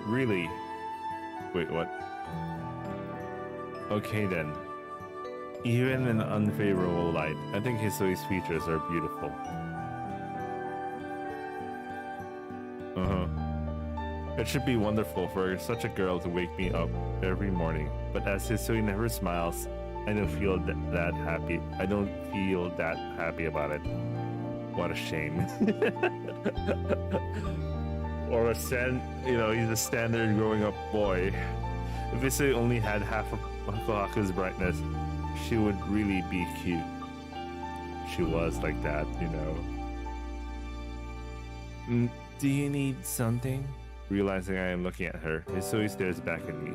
Really? Wait, what? Okay then. Even in unfavorable light, I think Hisui's features are beautiful. It should be wonderful for such a girl to wake me up every morning, but as Hisui never smiles, I don't feel that happy. I don't feel that happy about it. What a shame. Or he's a standard growing up boy. If Hisui only had half of Kohaku's brightness, she would really be cute. She was like that, you know. Do you need something? Realizing I am looking at her, Hisui stares back at me.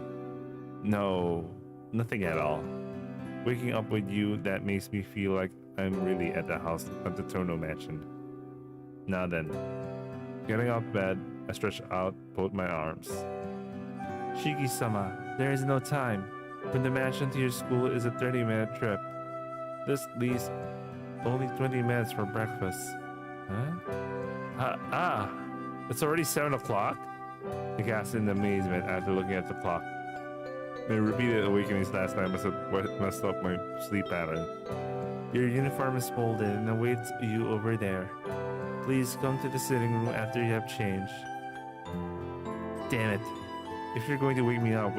No, nothing at all. Waking up with you, that makes me feel like I'm really at the house at the Tono mansion. Now then, getting out of bed, I stretch out both my arms. Shiki-sama, there is no time. From the mansion to your school is a 30-minute trip. This leaves only 20 minutes for breakfast. Huh? It's already 7 o'clock? I gasped in amazement after looking at the clock. My repeated awakenings last night must have messed up my sleep pattern. Your uniform is folded and awaits you over there. Please come to the sitting room after you have changed. Damn it. If you're going to wake me up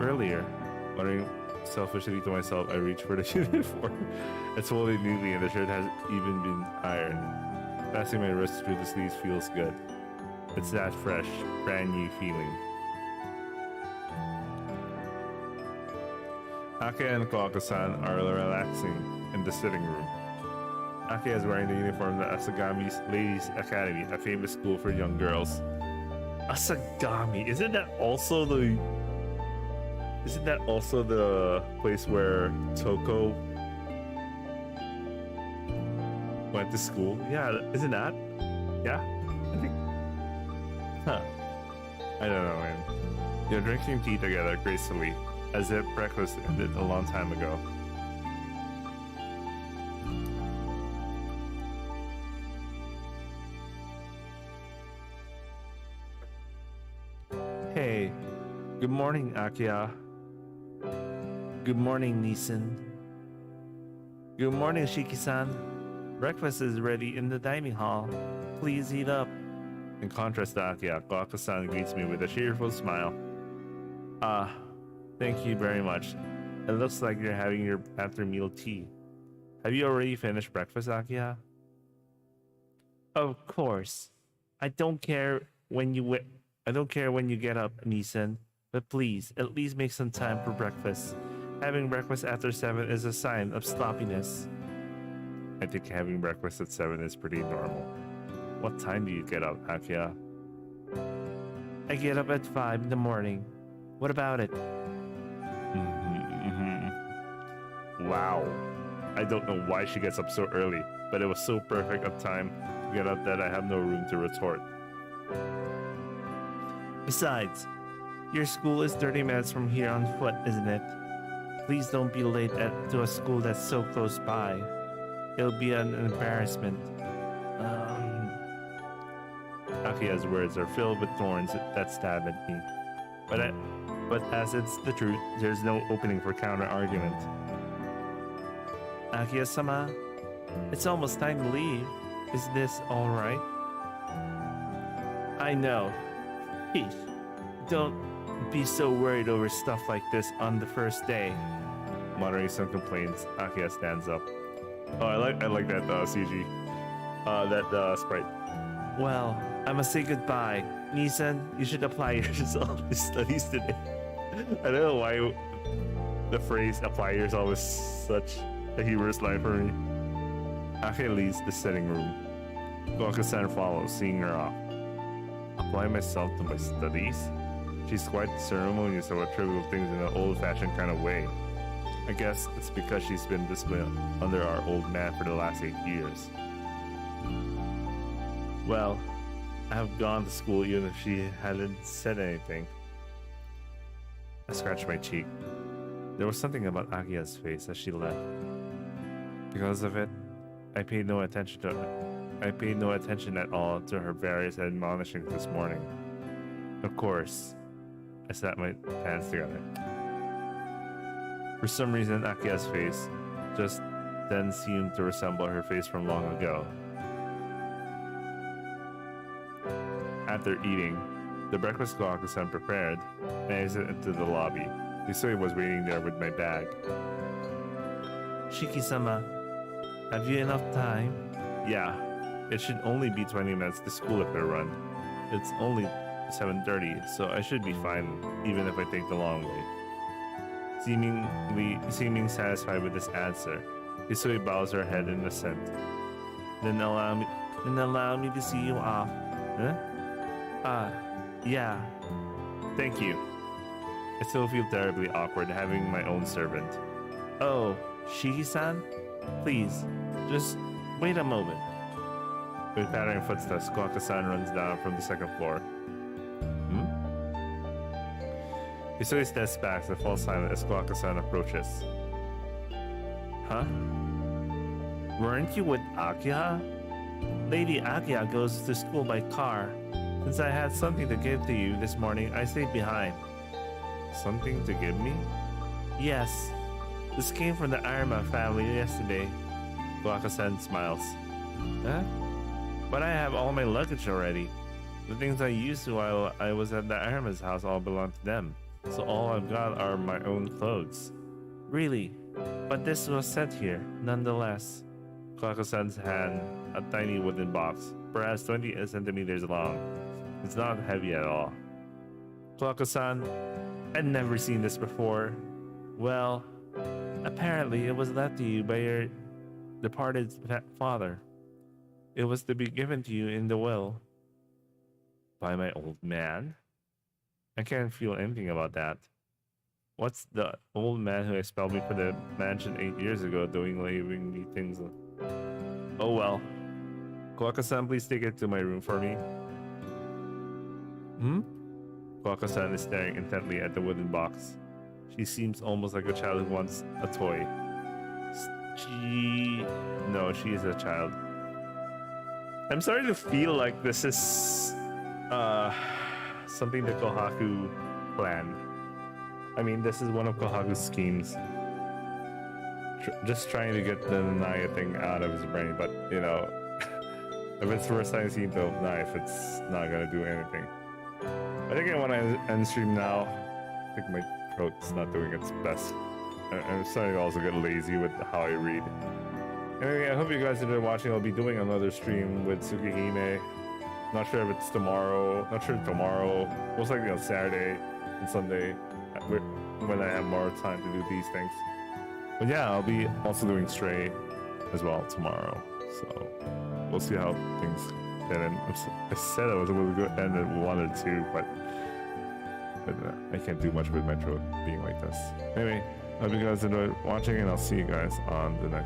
earlier. Muttering selfishly to myself, I reach for the uniform. It's folded neatly and the shirt has even been ironed. Passing my wrist through the sleeves feels good. It's that fresh, brand new feeling. Akiha and Kohaku-san are relaxing in the sitting room. Akiha is wearing the uniform of the Asagami's Ladies Academy, a famous school for young girls. Asagami, isn't that also the place where Toko went to school? Yeah, isn't that? Yeah, I think. Huh. I don't know, man. They're drinking tea together gracefully, as if breakfast ended a long time ago. Hey, good morning, Akiha. Good morning, Nisan. Good morning, Shiki-san. Breakfast is ready in the dining hall. Please eat up. In contrast to Akiha, Koaka-san greets me with a cheerful smile. Ah, thank you very much. It looks like you're having your after meal tea. Have you already finished breakfast, Akiha? Of course. I don't care when you get up, Nissan, but please at least make some time for breakfast. Having breakfast after 7 is a sign of sloppiness. I think having breakfast at 7 is pretty normal. What time do you get up, Akiha? I get up at 5 in the morning. What about it? Wow. I don't know why she gets up so early, but it was so perfect a time to get up that I have no room to retort. Besides, your school is 30 minutes from here on foot, isn't it? Please don't be late to a school that's so close by. It'll be an embarrassment. Akiha's words are filled with thorns that stab at me. But as it's the truth, there's no opening for counter-argument. Akiha-sama, it's almost time to leave. Is this alright? I know. Please, don't be so worried over stuff like this on the first day. Muttering some complaints, Akiha stands up. Oh, I like that CG. That sprite. Well, I must say goodbye. Nissan, you should apply yourself to studies today. I don't know why the phrase apply yourself is such a humorous line for me. Akiha leaves the sitting room. Koaka-san follows, seeing her off. Apply myself to my studies? She's quite ceremonious about trivial things in an old-fashioned kind of way. I guess it's because she's been disciplined under our old man for the last 8 years. Well, I have gone to school even if she hadn't said anything. I scratched my cheek. There was something about Akiha's face as she left. Because of it, I paid no attention at all to her various admonishings this morning. Of course, I sat my hands together. For some reason, Akiha's face just then seemed to resemble her face from long ago. After eating, the breakfast Koaka-san prepared, and I exited into the lobby. Hisui was waiting there with my bag. Shiki-sama, have you enough time? Yeah, it should only be 20 minutes to school if I run. It's only 7:30, so I should be fine even if I take the long way. Seeming satisfied with this answer, Hisui bows her head in assent. Then allow me to see you off. Huh? Yeah. Thank you. I still feel terribly awkward having my own servant. Oh, Shiki-san? Please, just wait a moment. With pattering footsteps, Koaka-san runs down from the second floor. Hisui steps back and falls silent as Koaka-san approaches. Huh? Weren't you with Akiha? Lady Akiha goes to school by car. Since I had something to give to you this morning, I stayed behind. Something to give me? Yes. This came from the Arima family yesterday. Koaka-san smiles. Huh? But I have all my luggage already. The things I used to while I was at the Arima's house all belong to them. So all I've got are my own clothes. Really? But this was sent here, nonetheless. Koaka-san's hand, a tiny wooden box, perhaps 20 centimeters long. It's not heavy at all. Koaka-san, I'd never seen this before. Well, apparently it was left to you by your departed father. It was to be given to you in the will. By my old man? I can't feel anything about that. What's the old man who expelled me from the mansion 8 years ago leaving me things? Oh well. Koaka-san, please take it to my room for me. Koaka-san is staring intently at the wooden box. She seems almost like a child who wants a toy. No, she is a child. I'm starting to feel like this is something that Kohaku planned. I mean, this is one of Kohaku's schemes. just trying to get the Naya thing out of his brain, but you know, if it's the first time he's seen the knife, it's not gonna do anything. I think I want to end stream now. I think my throat's not doing its best. I'm starting to also get lazy with how I read. Anyway, I hope you guys enjoyed watching. I'll be doing another stream with Tsukihime. Not sure if it's tomorrow. Not sure tomorrow. Most likely on Saturday and Sunday when I have more time to do these things. But yeah, I'll be also doing Stray as well tomorrow. So we'll see how things get in. I said I was going to go end at 1 or 2, but I can't do much with my throat being like this. Anyway, I hope you guys enjoyed watching, and I'll see you guys on the next